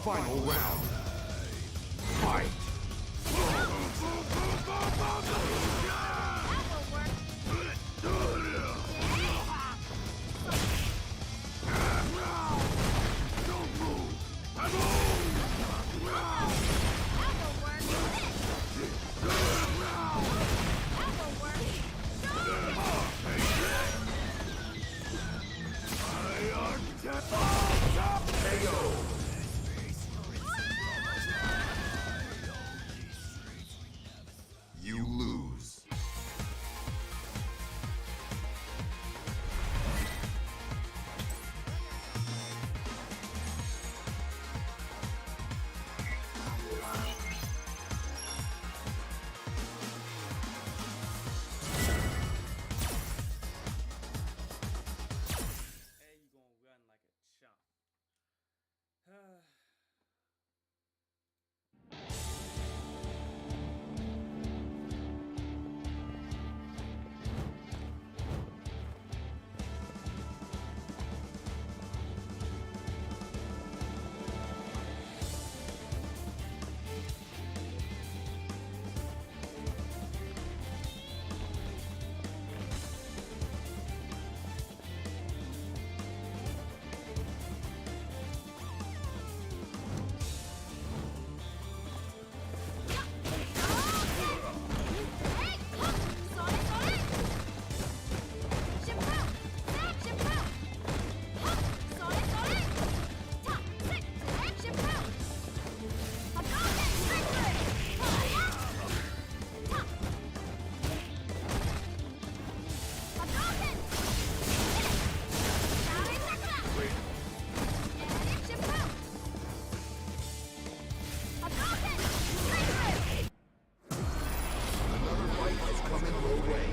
Final round. Fight! Don't move! I'm You lose. Hey, you gonna run like a chump. Another fight is coming your way.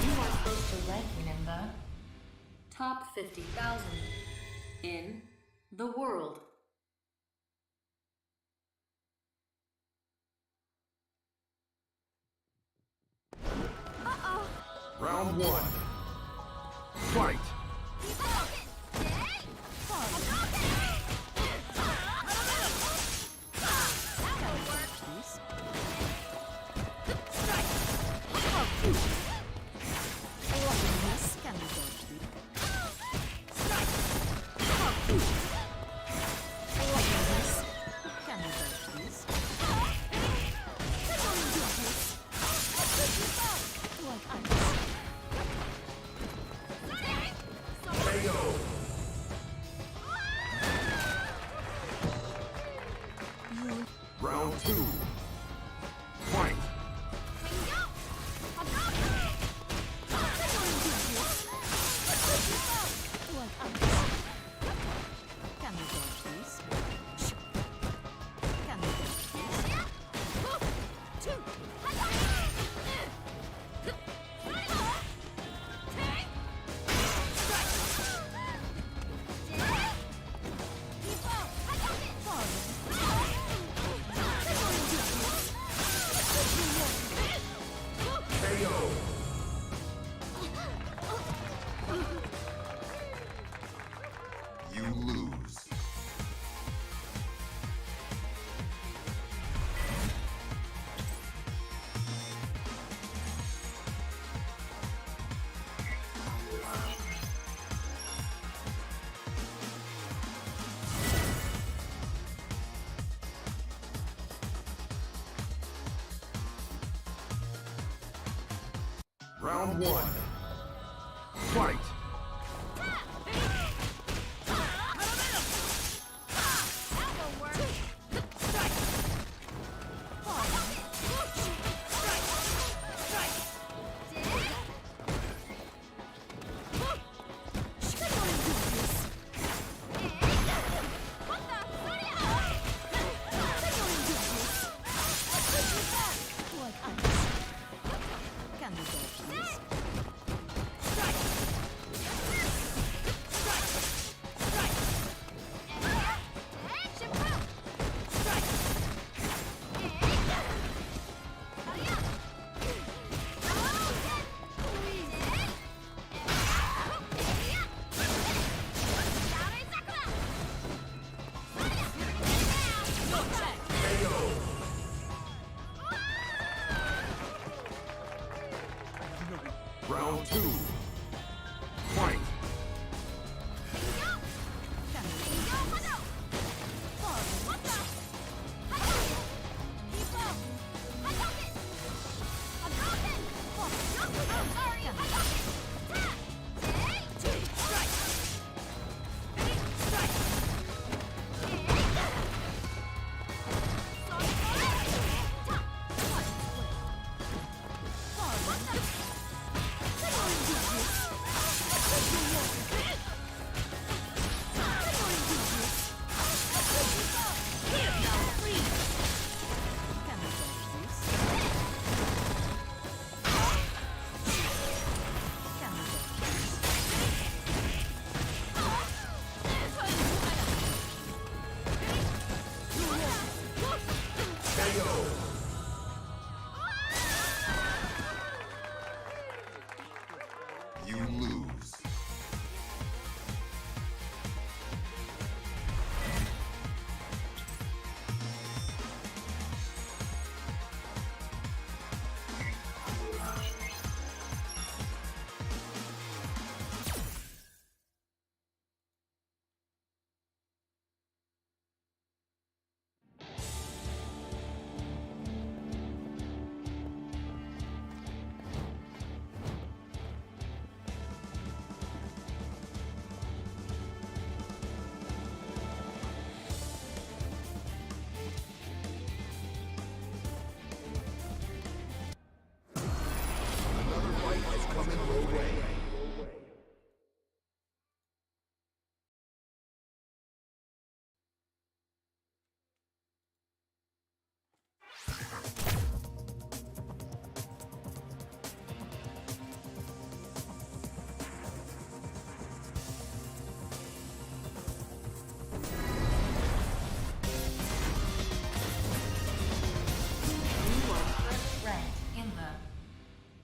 You are supposed to ranking in the top 50,000 in the world. Round one. Fight! Round 2. Fight! You lose. Round 1. Fight! Round 2. Fight! You lose.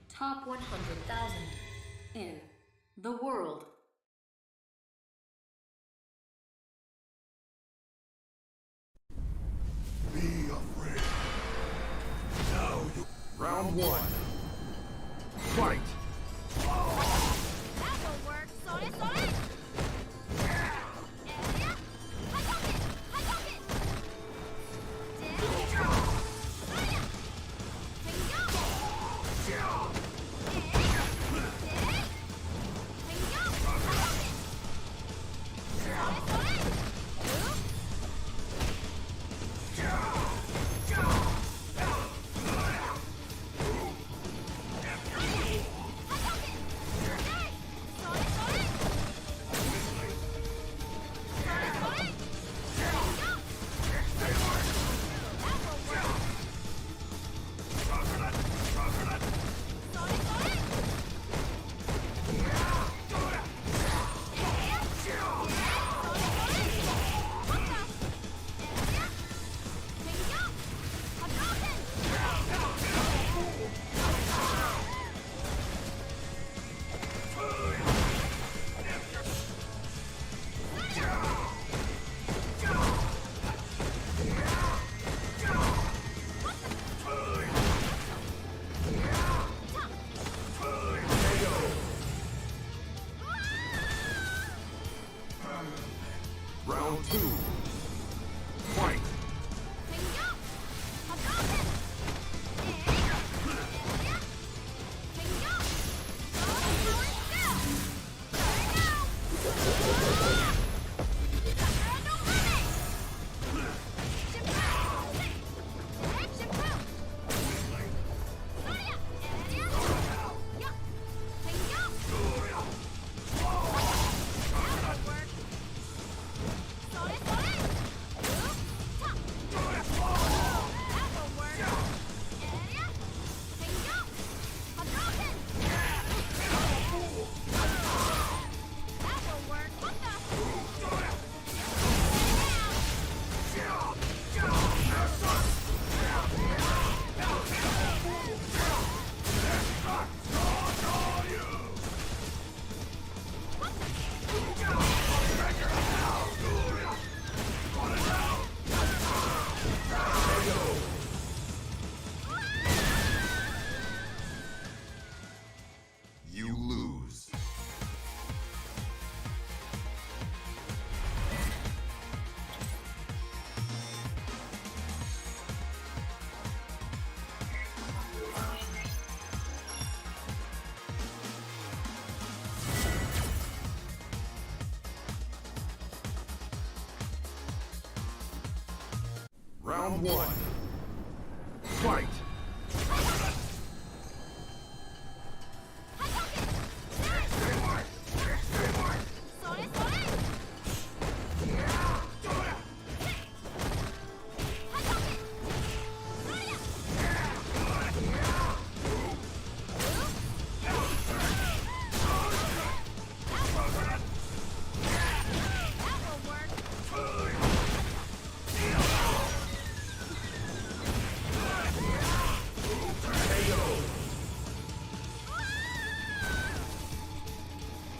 Top 100,000 in the world. Be afraid. Now you. Round one. Fight! That will work. Sore, sore. Area. Hadouken. Hadouken. Dip. Fire. Tenyo. Dip. Dip. Tenyo. Hadouken. Sore, sore. Oop. Round two. Fight! You lose. Round one. Fight!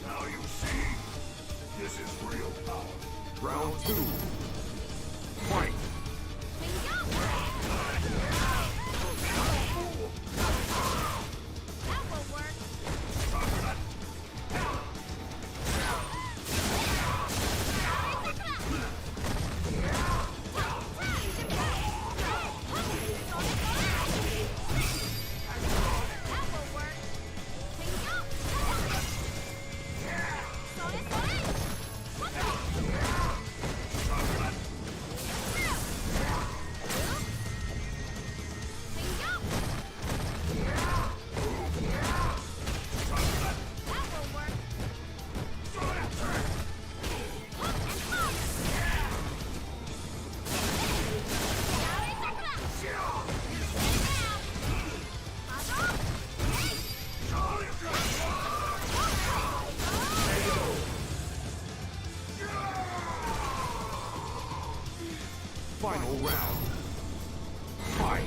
Now you see. This is real power. Round two. Fight! Final round. Fight!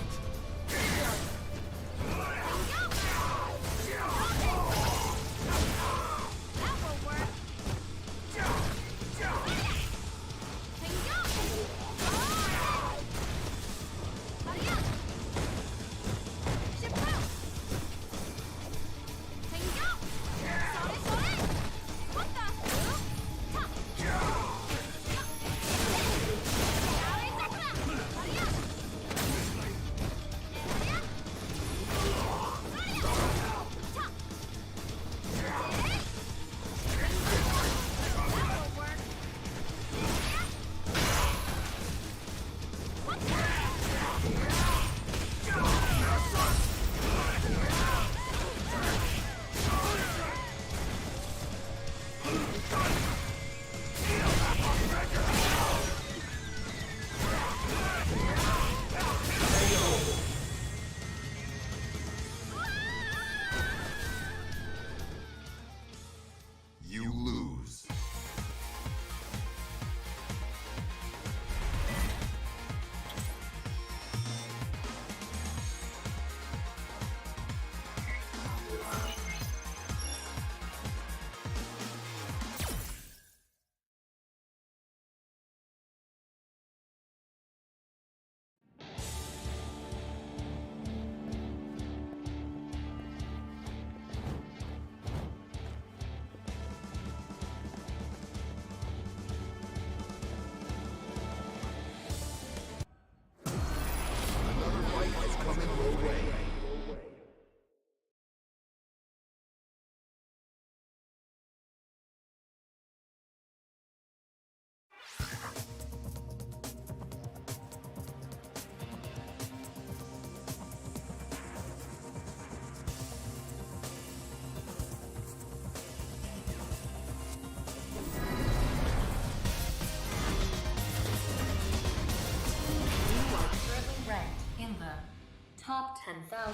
10,000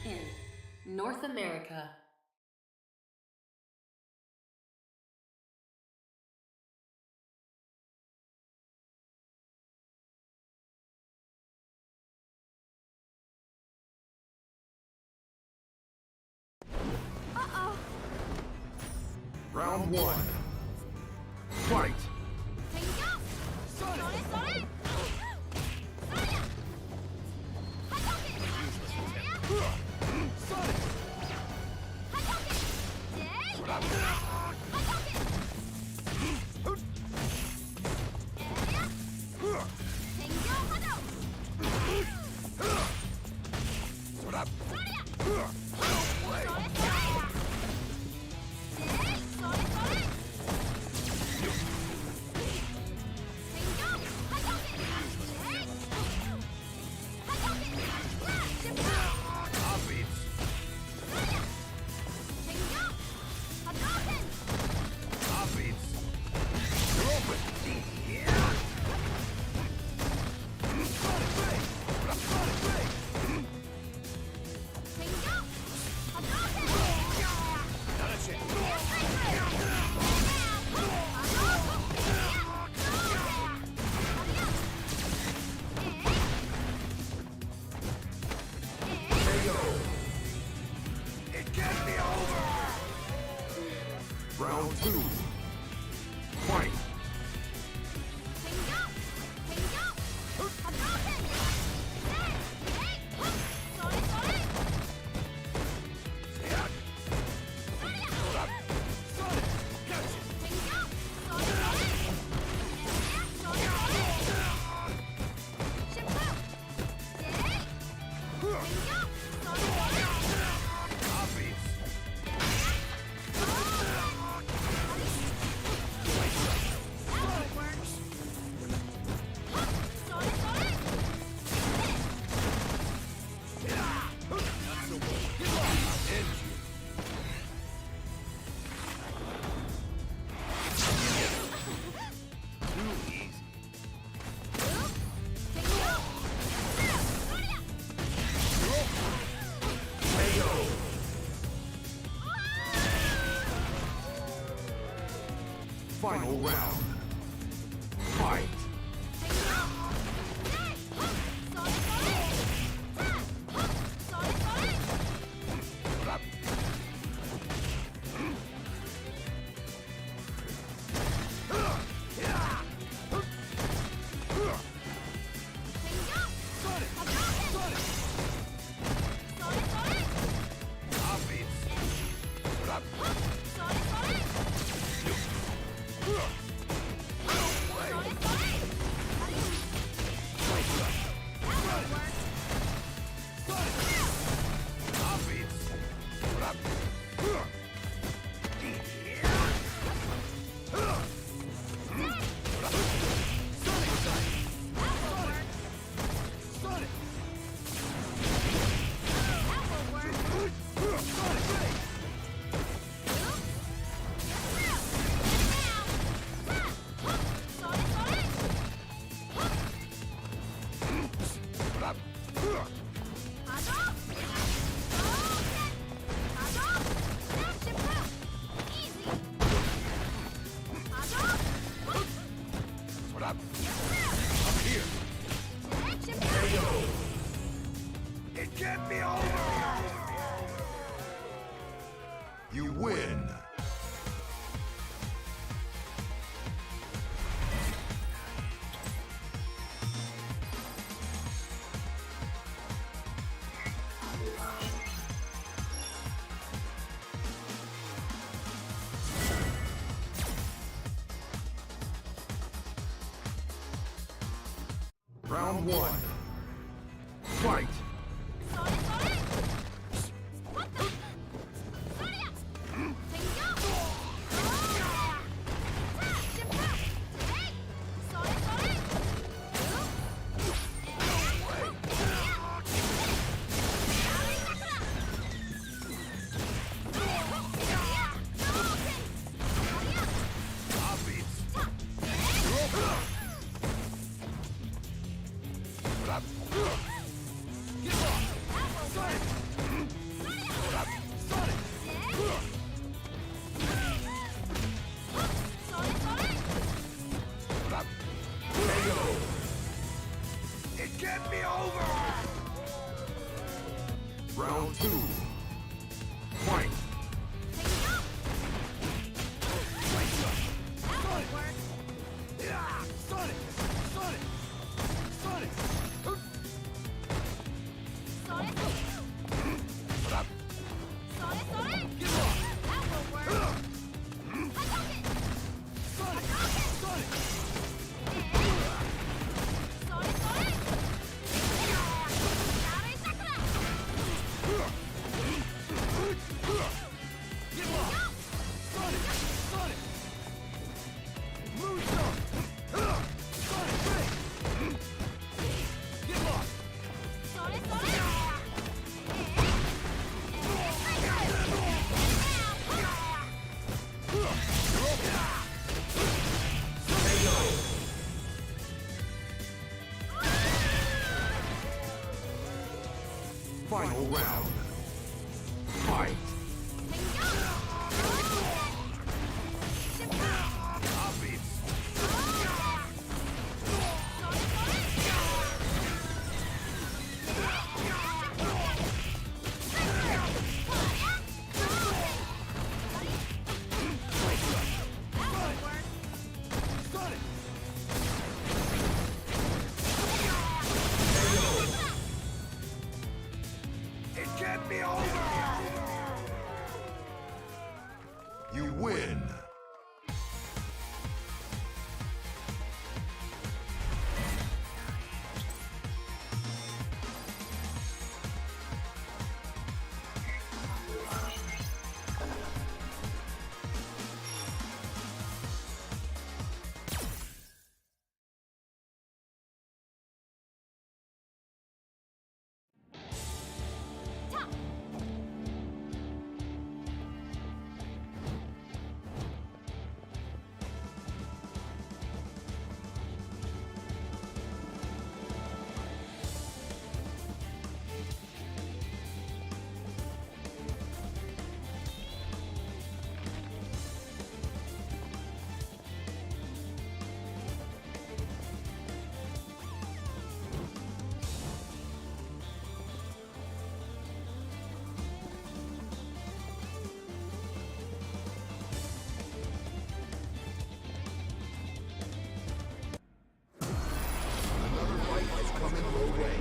in North America. Uh-oh. Round one. Fight! 変化それそれそれやはじけそれはじけジェイはじけ変化波動それやそれそれジェイそれそれRound two. Fight! Final round. Fight! It can't be over! You win! Round one. Fight! Round 2. Fight! Final round. Fight! It can't be over! You win! Another fight is coming your way.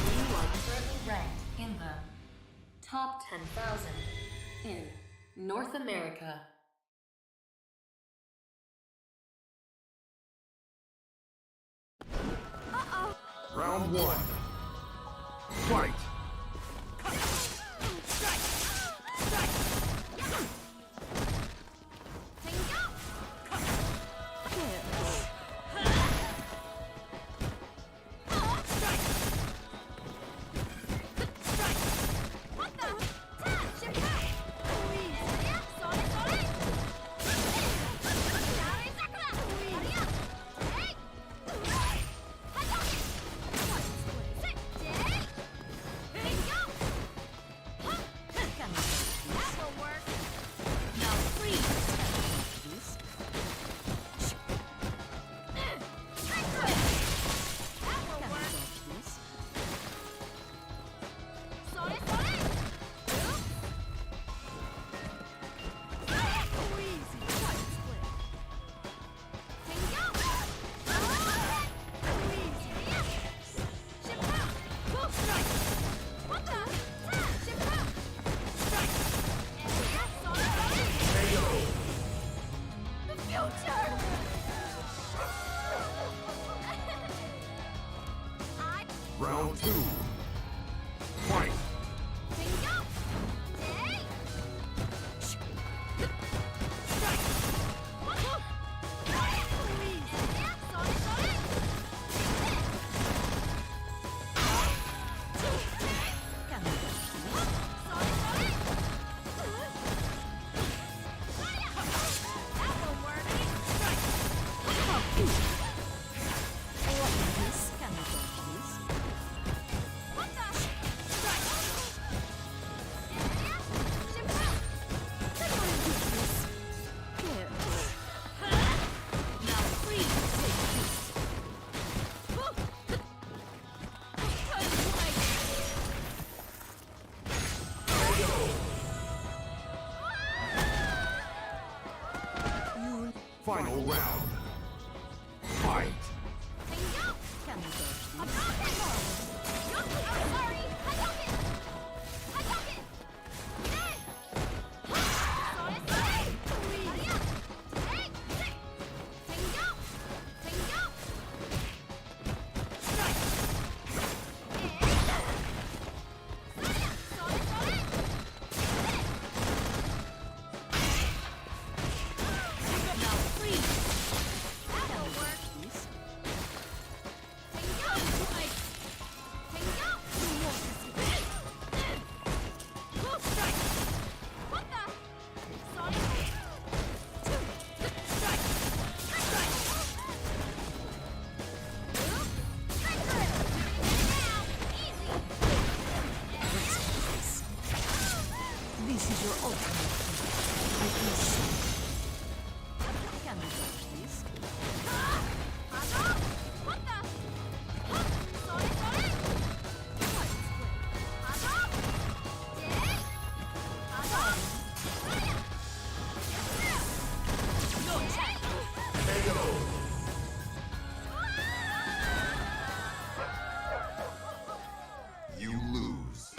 You are currently ranked in the top 10,000 in North America. Round 1. Fight! Final round. Fight. This is your ultimate. I can see. Can we touch this? You lose.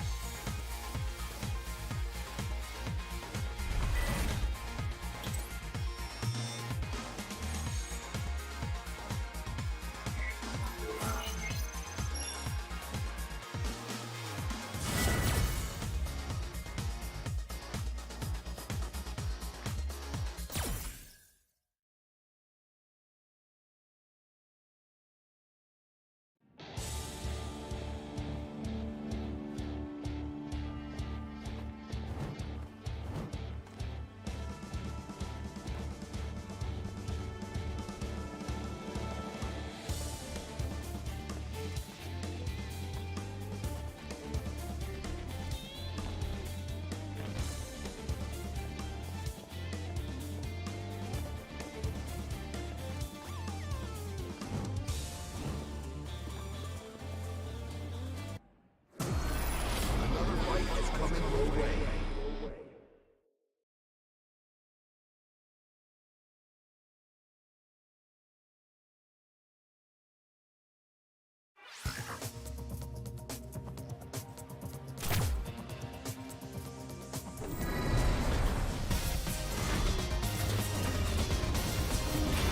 Another fight is coming your way.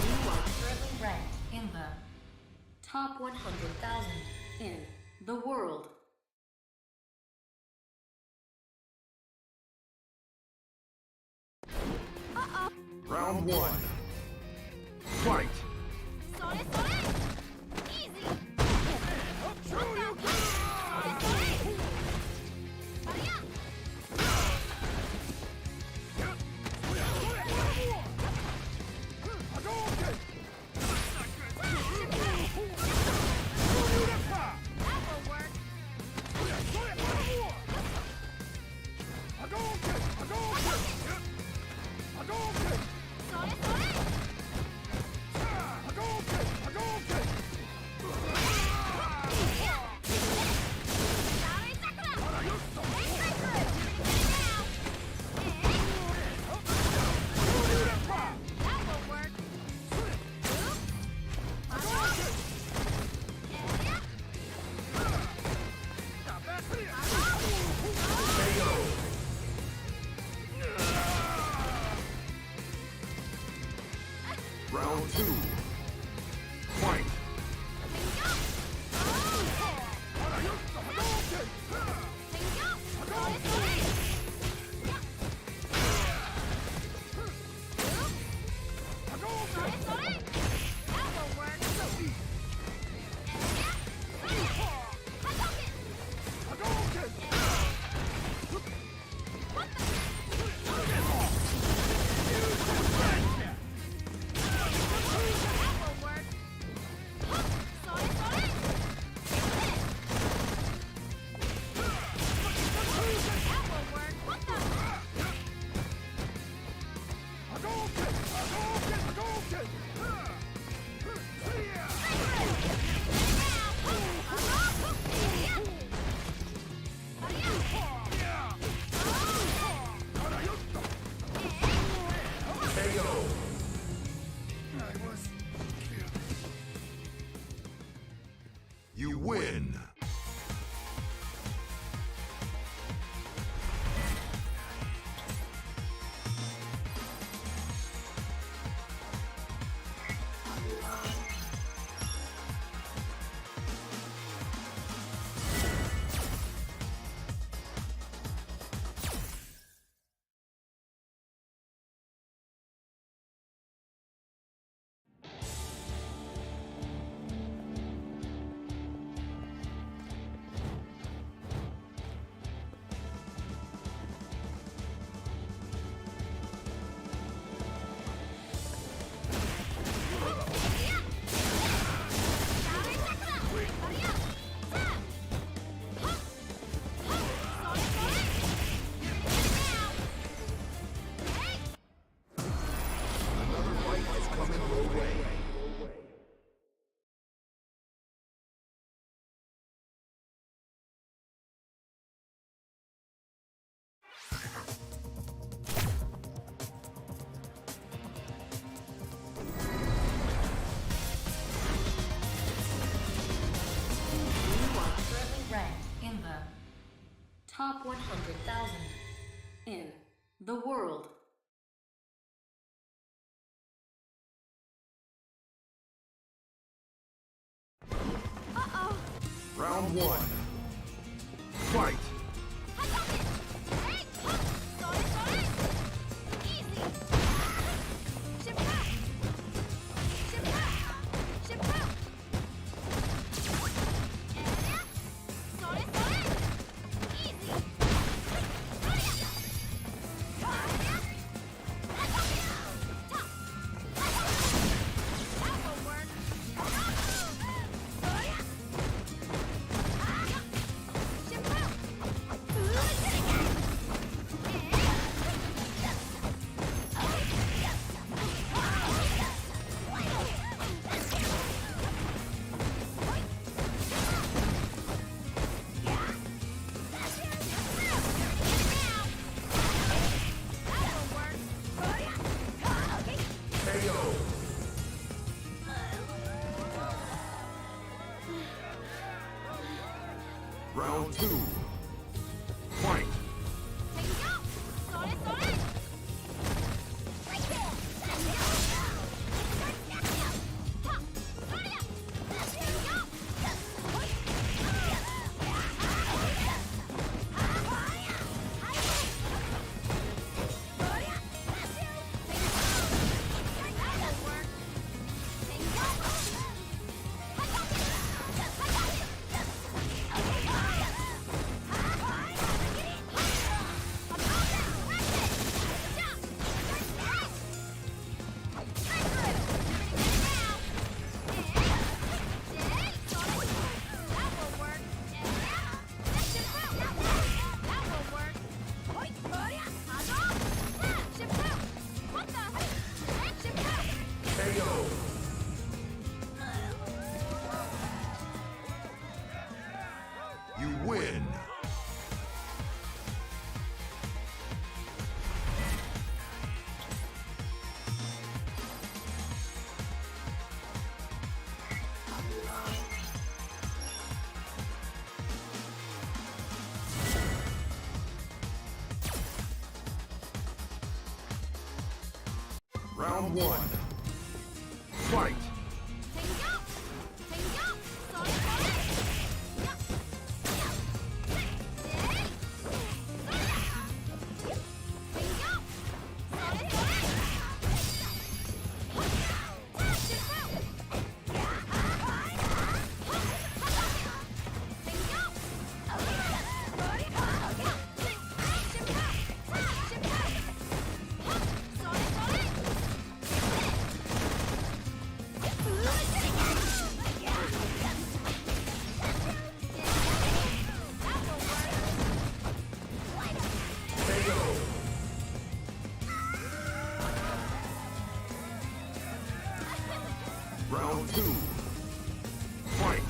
You are currently ranked in the top 100,000 in the world. Round one. Fight. Top 100,000 in the world. Uh-oh. Round one. Fight. Hey! Sorry, sorry! Easy! Ship back! Ship back! Ship back! Sorry, sorry! Easy! That will work! Ship back! KO. Round two. Fight. KO. You win. Round one. Fight. KO. Round two. Fight.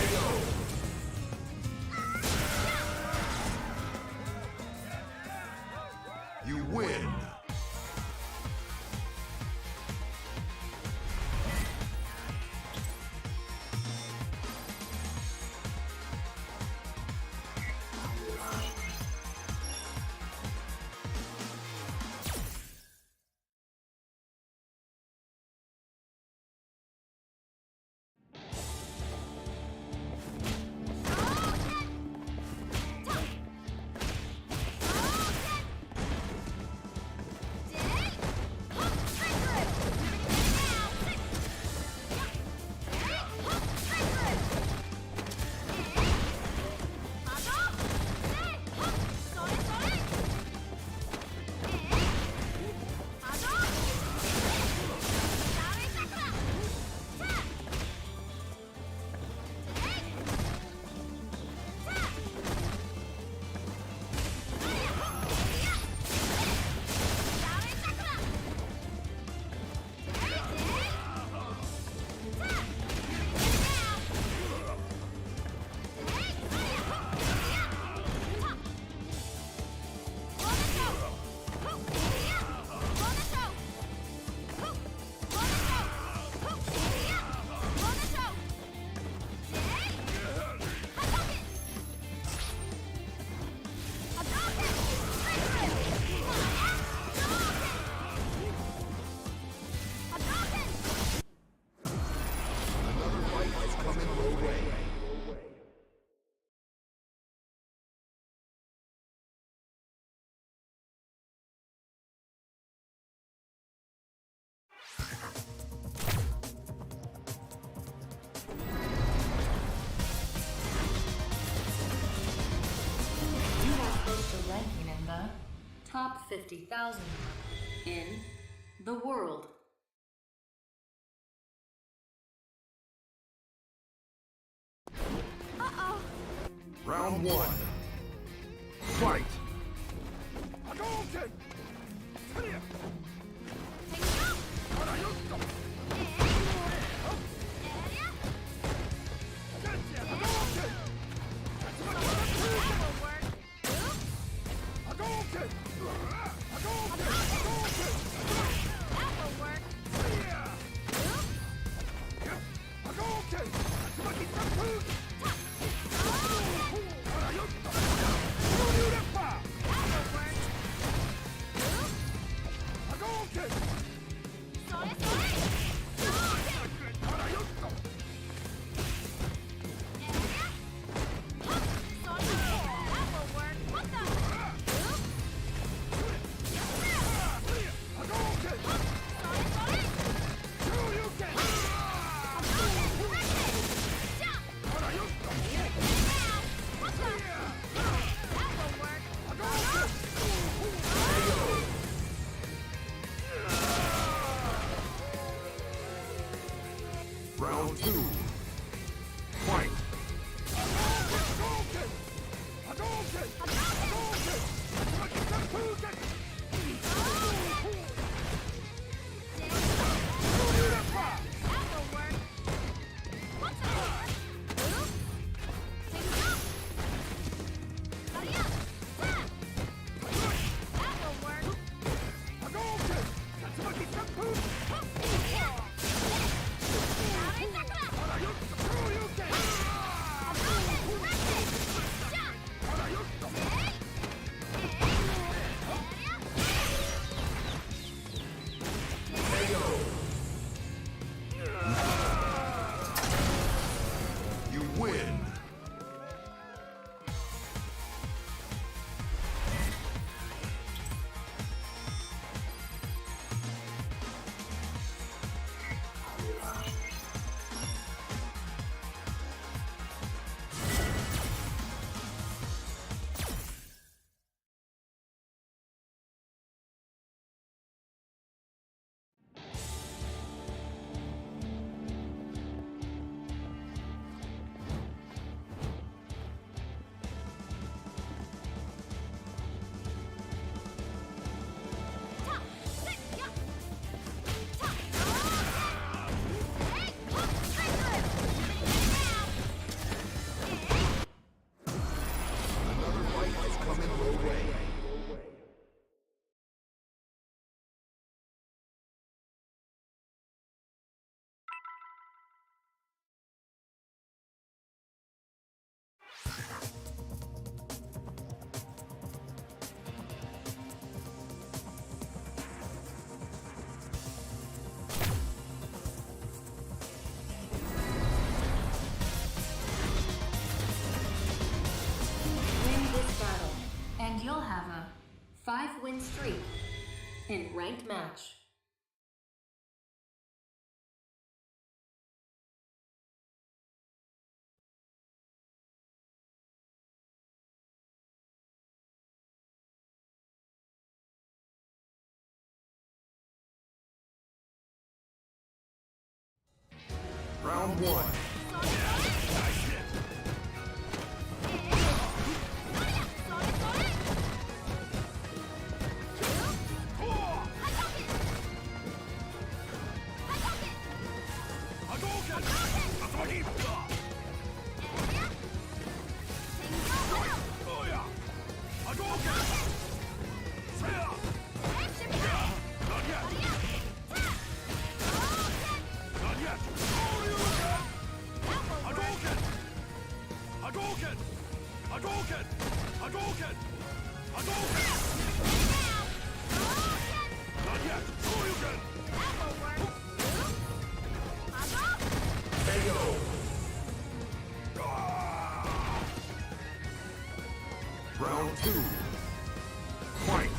KO. top 50,000 in the world. Round one. Fight! Round two. Fight! You win! Another fight is coming your way. Win this battle, and you'll have a 5-win streak in ranked match. Round one. Round two. Fight!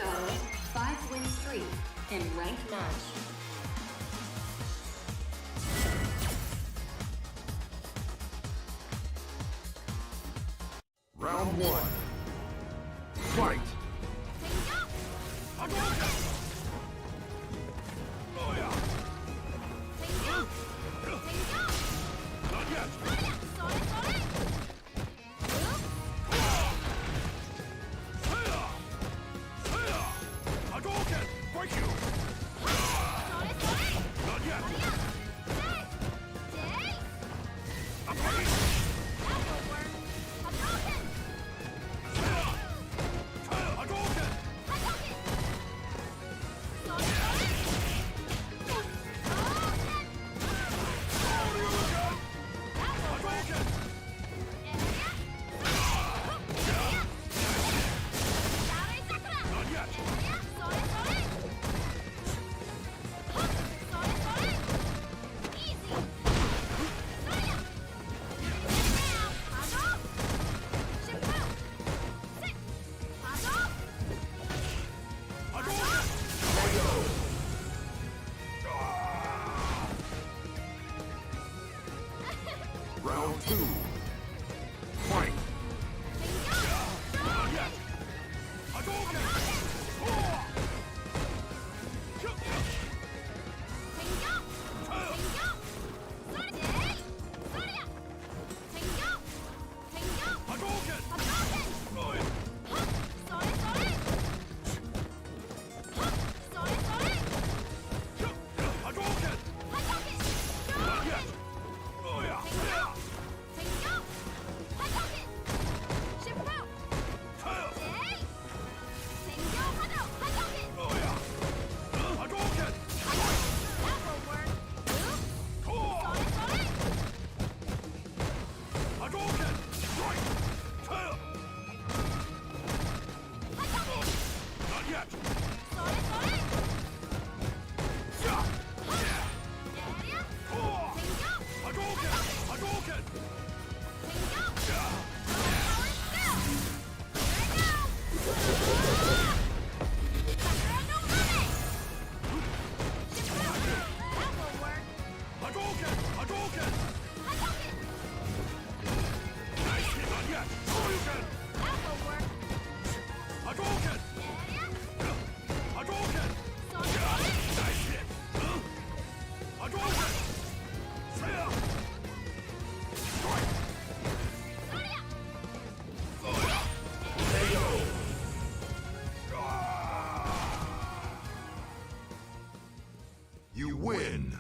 battle, 5-win streak in ranked match. Round one. Fight! Round two. Fight! You win!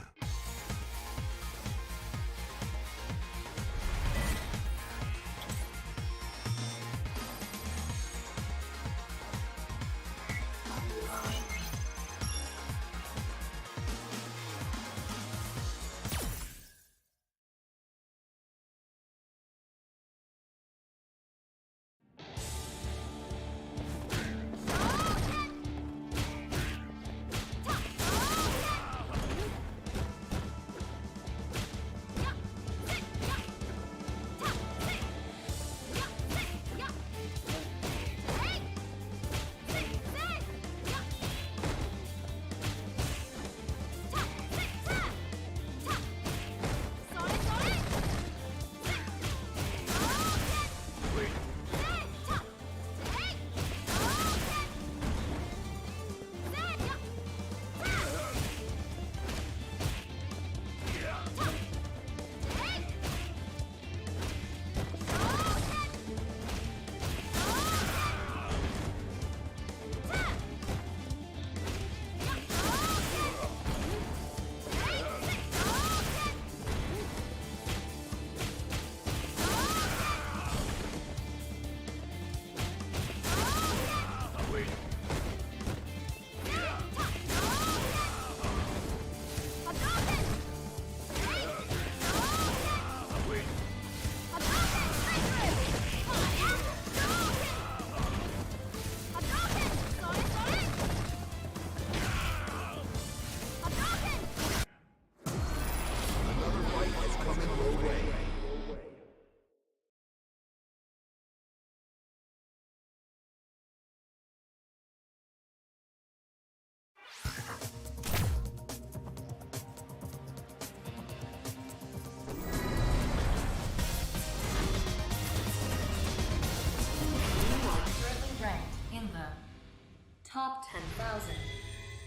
top 10,000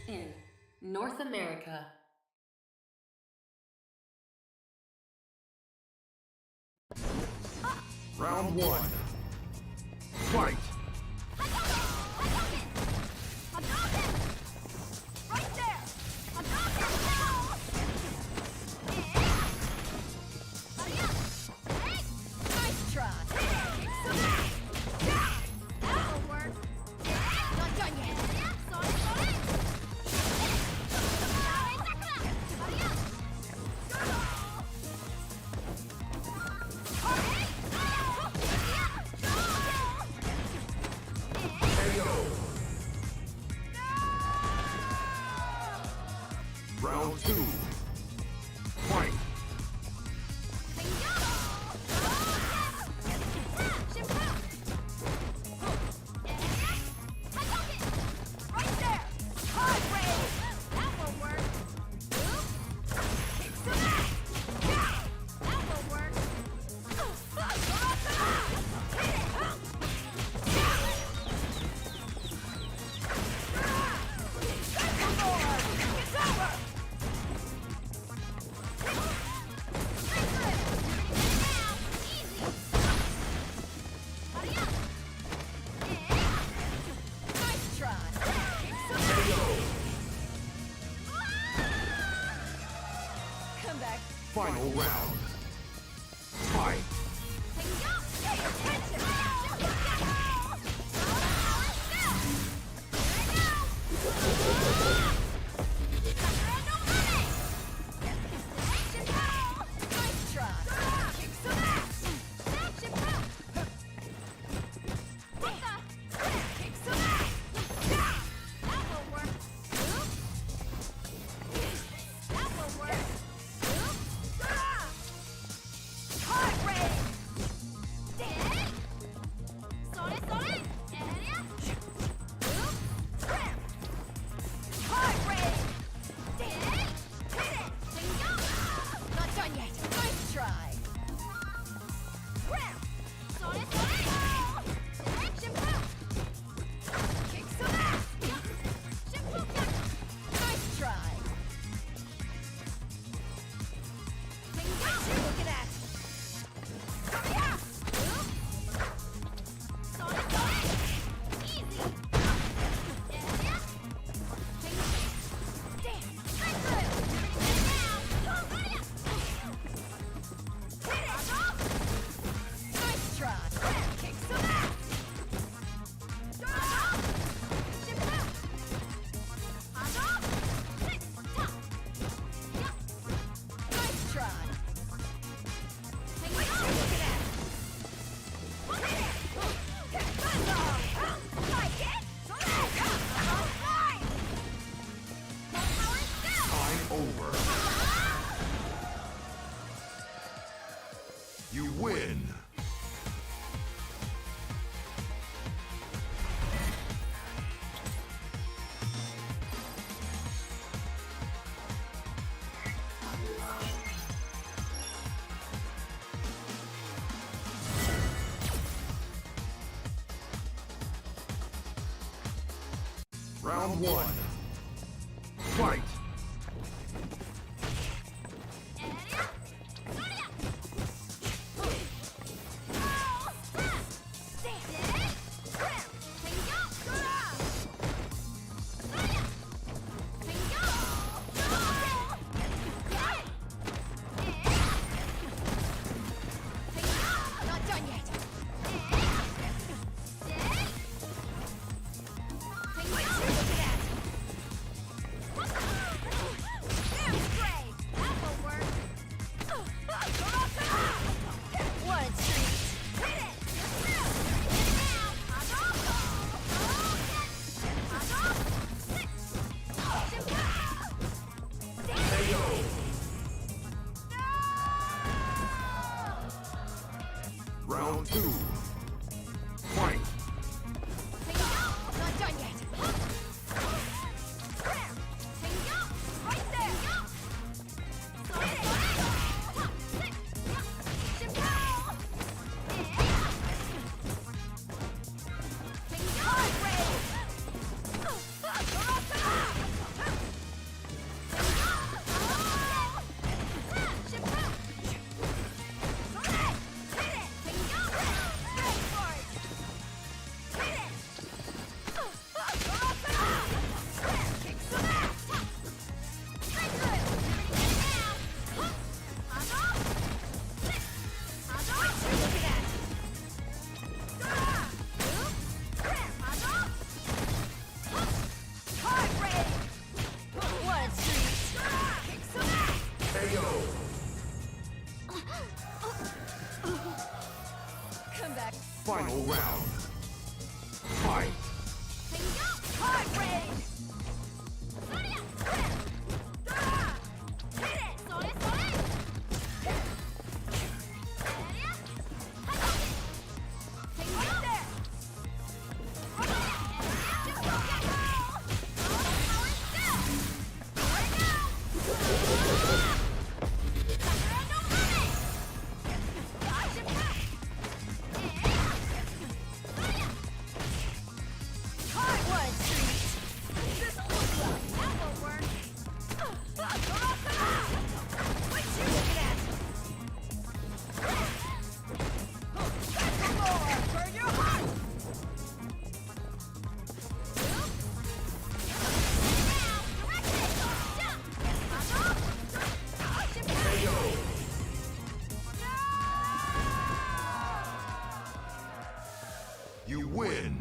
in North America. Round one. Fight! Right there! Hadouken! Nice try! That'll work! Not done yet! Sorry! Round two. Fight! Right there! Hard raise! That will work! That will work! It's over! Nice try! Come back! Final round. Fight! Nice try! That will work! That will work! Hard raise! Hard raise! Not done yet! Nice try! Nice try! What you looking at? Nice try! Nice try! What you looking at? Like it? Time over. You win. Round one. Fight! Not done yet. What you looking at? Damn straight! That will work. What a treat! Hit it! Round two. Fight! Not done yet. Right there. Hard raise. Final round. Fight. Hard rage! Hit it! Sore, sore! Right there! Just go get roll! Power still! There we go! Sakura no money! Dodge and pass! Hardwood treat! That won't work! What you looking at? That's more for your heart! Now, direct it! Jump! Dodge and pass! You win.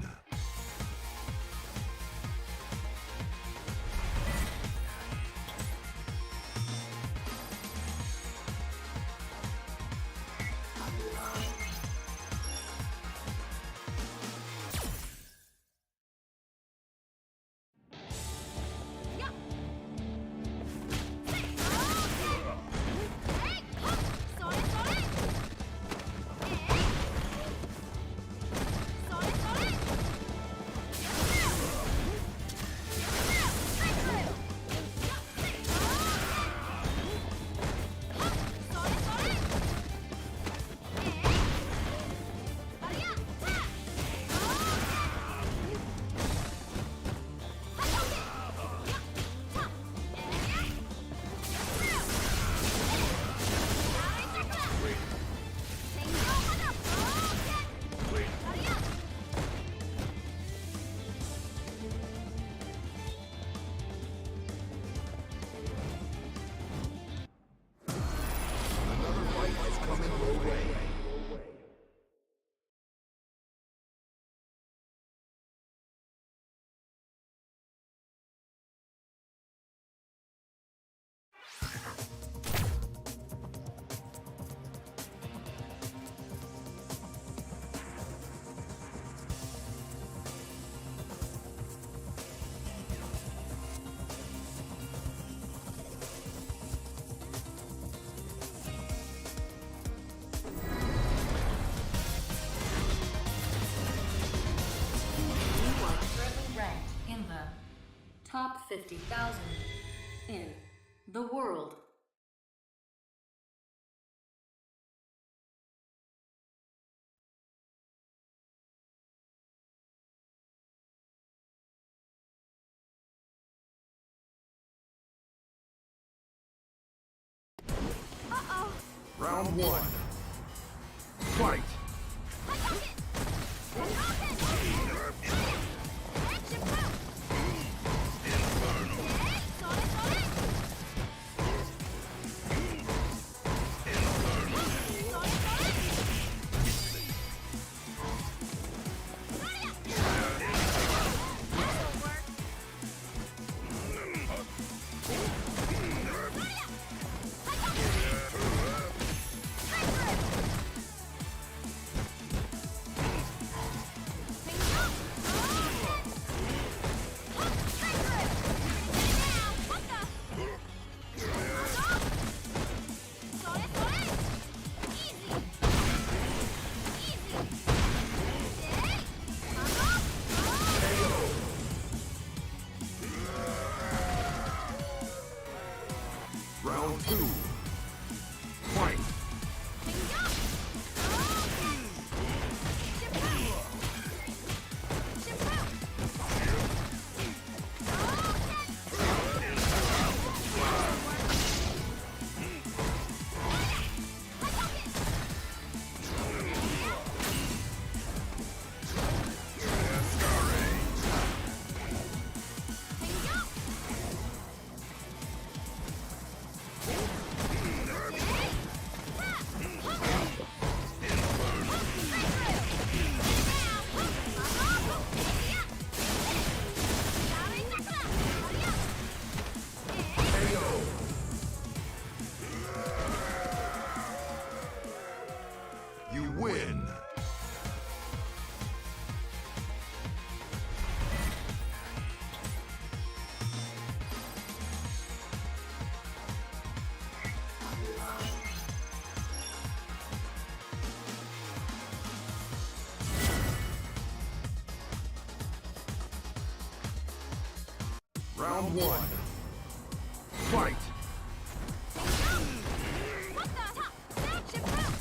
Another fight is coming your way. You are currently ranked in the top 50,000 in the world. Round one. Fight. Round two. Fight. You win. Round one. Fight! What the? Snatch him out!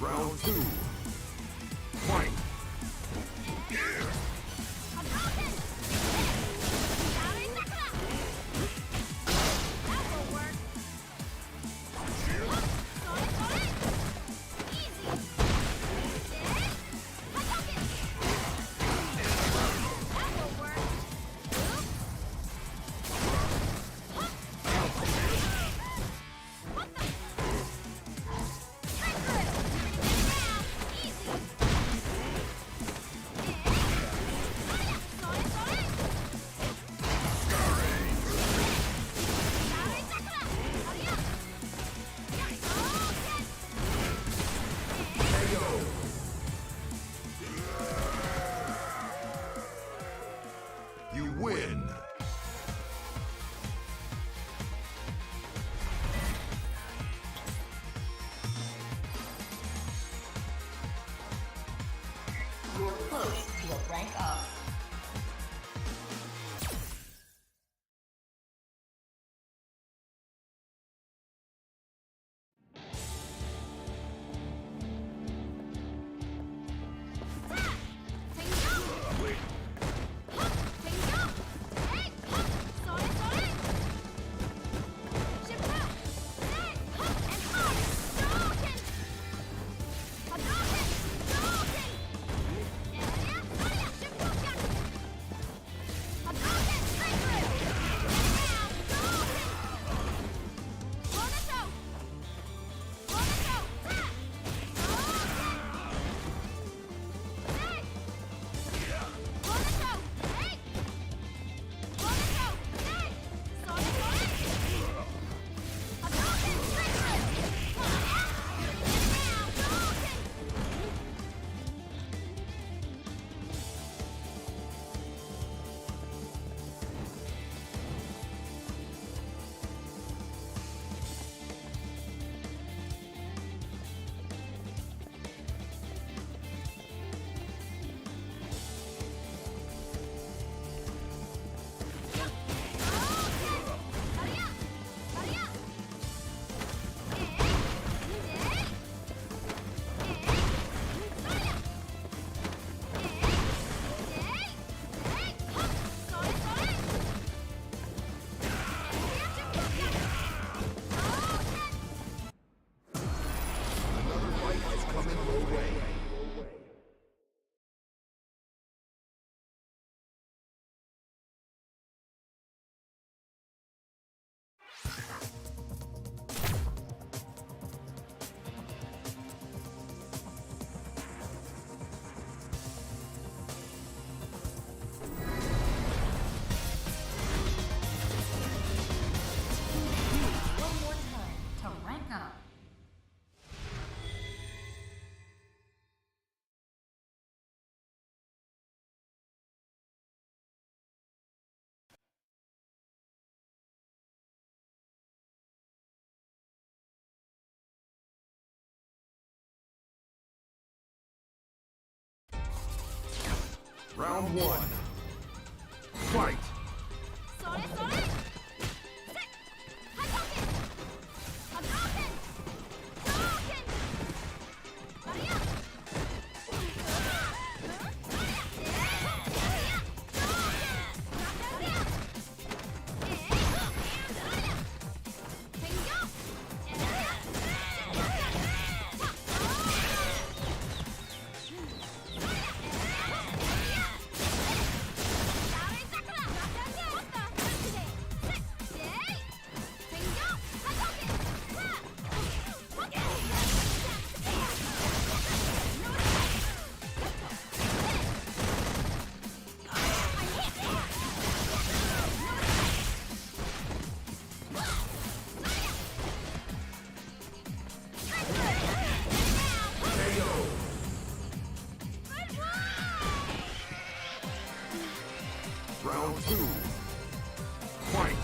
Round two. Fight! You win! You're close to a rank up. Another fight is coming your way. One more time to rank up. Round one. Fight! Round 2. Fight.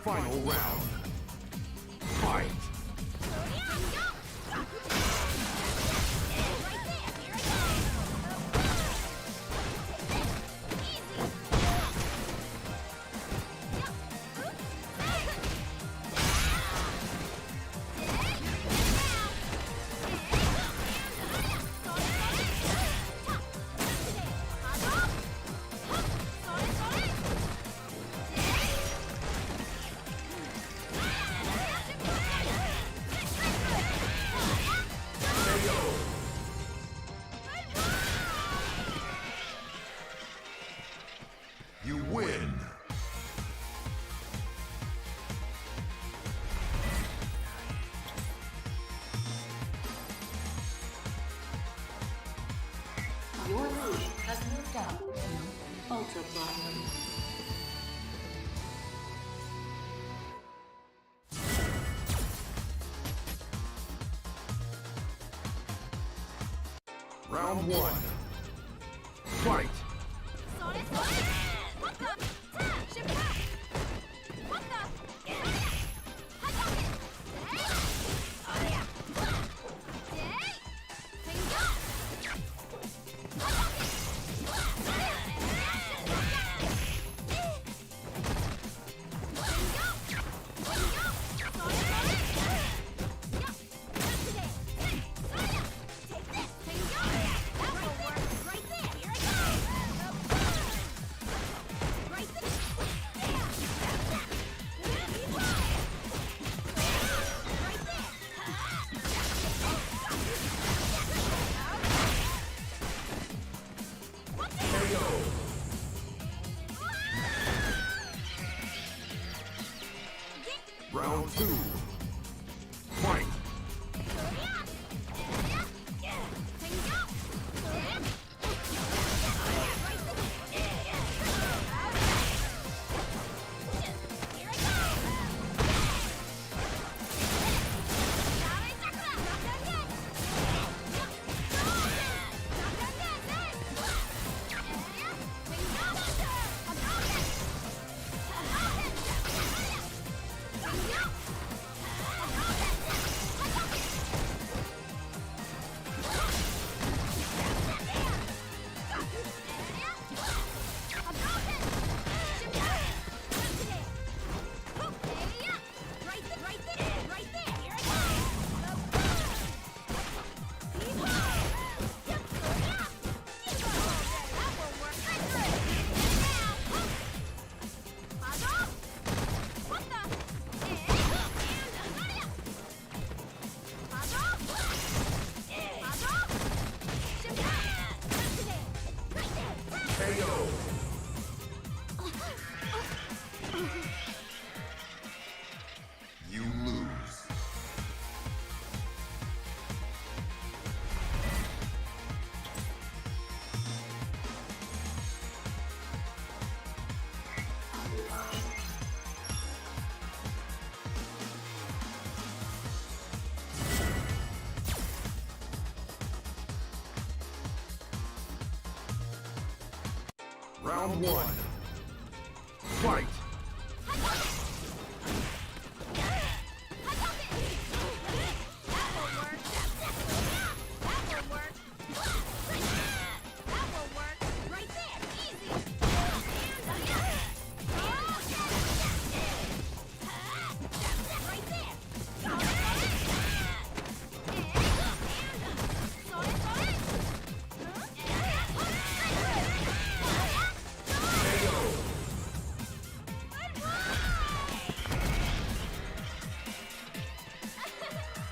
Final round. Fight. You win. Your league has moved up to Ultra Platinum. Round 1. Fight. Round 2. Fight. Round one. Fight!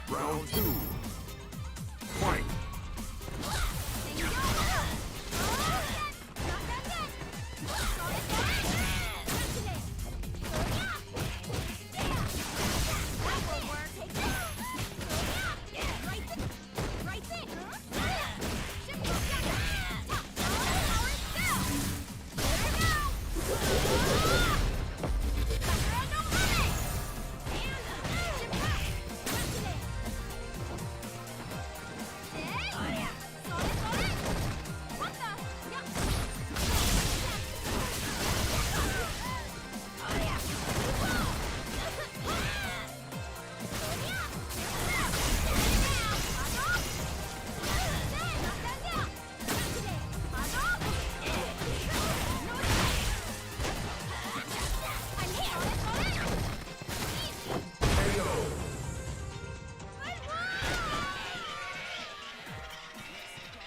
Round two. Fight!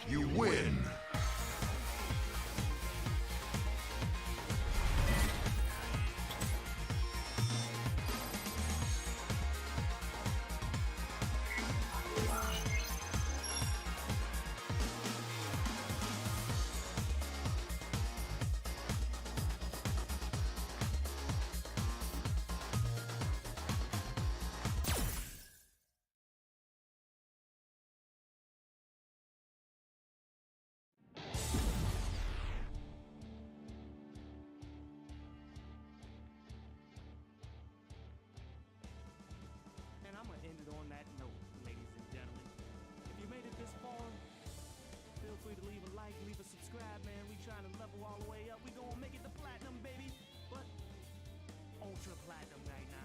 You win! And I'm gonna end it on that note, ladies and gentlemen. If you made it this far, feel free to leave a like, leave a subscribe, man. We trying to level all the way up. We gonna make it to platinum, baby. But ultra platinum right now.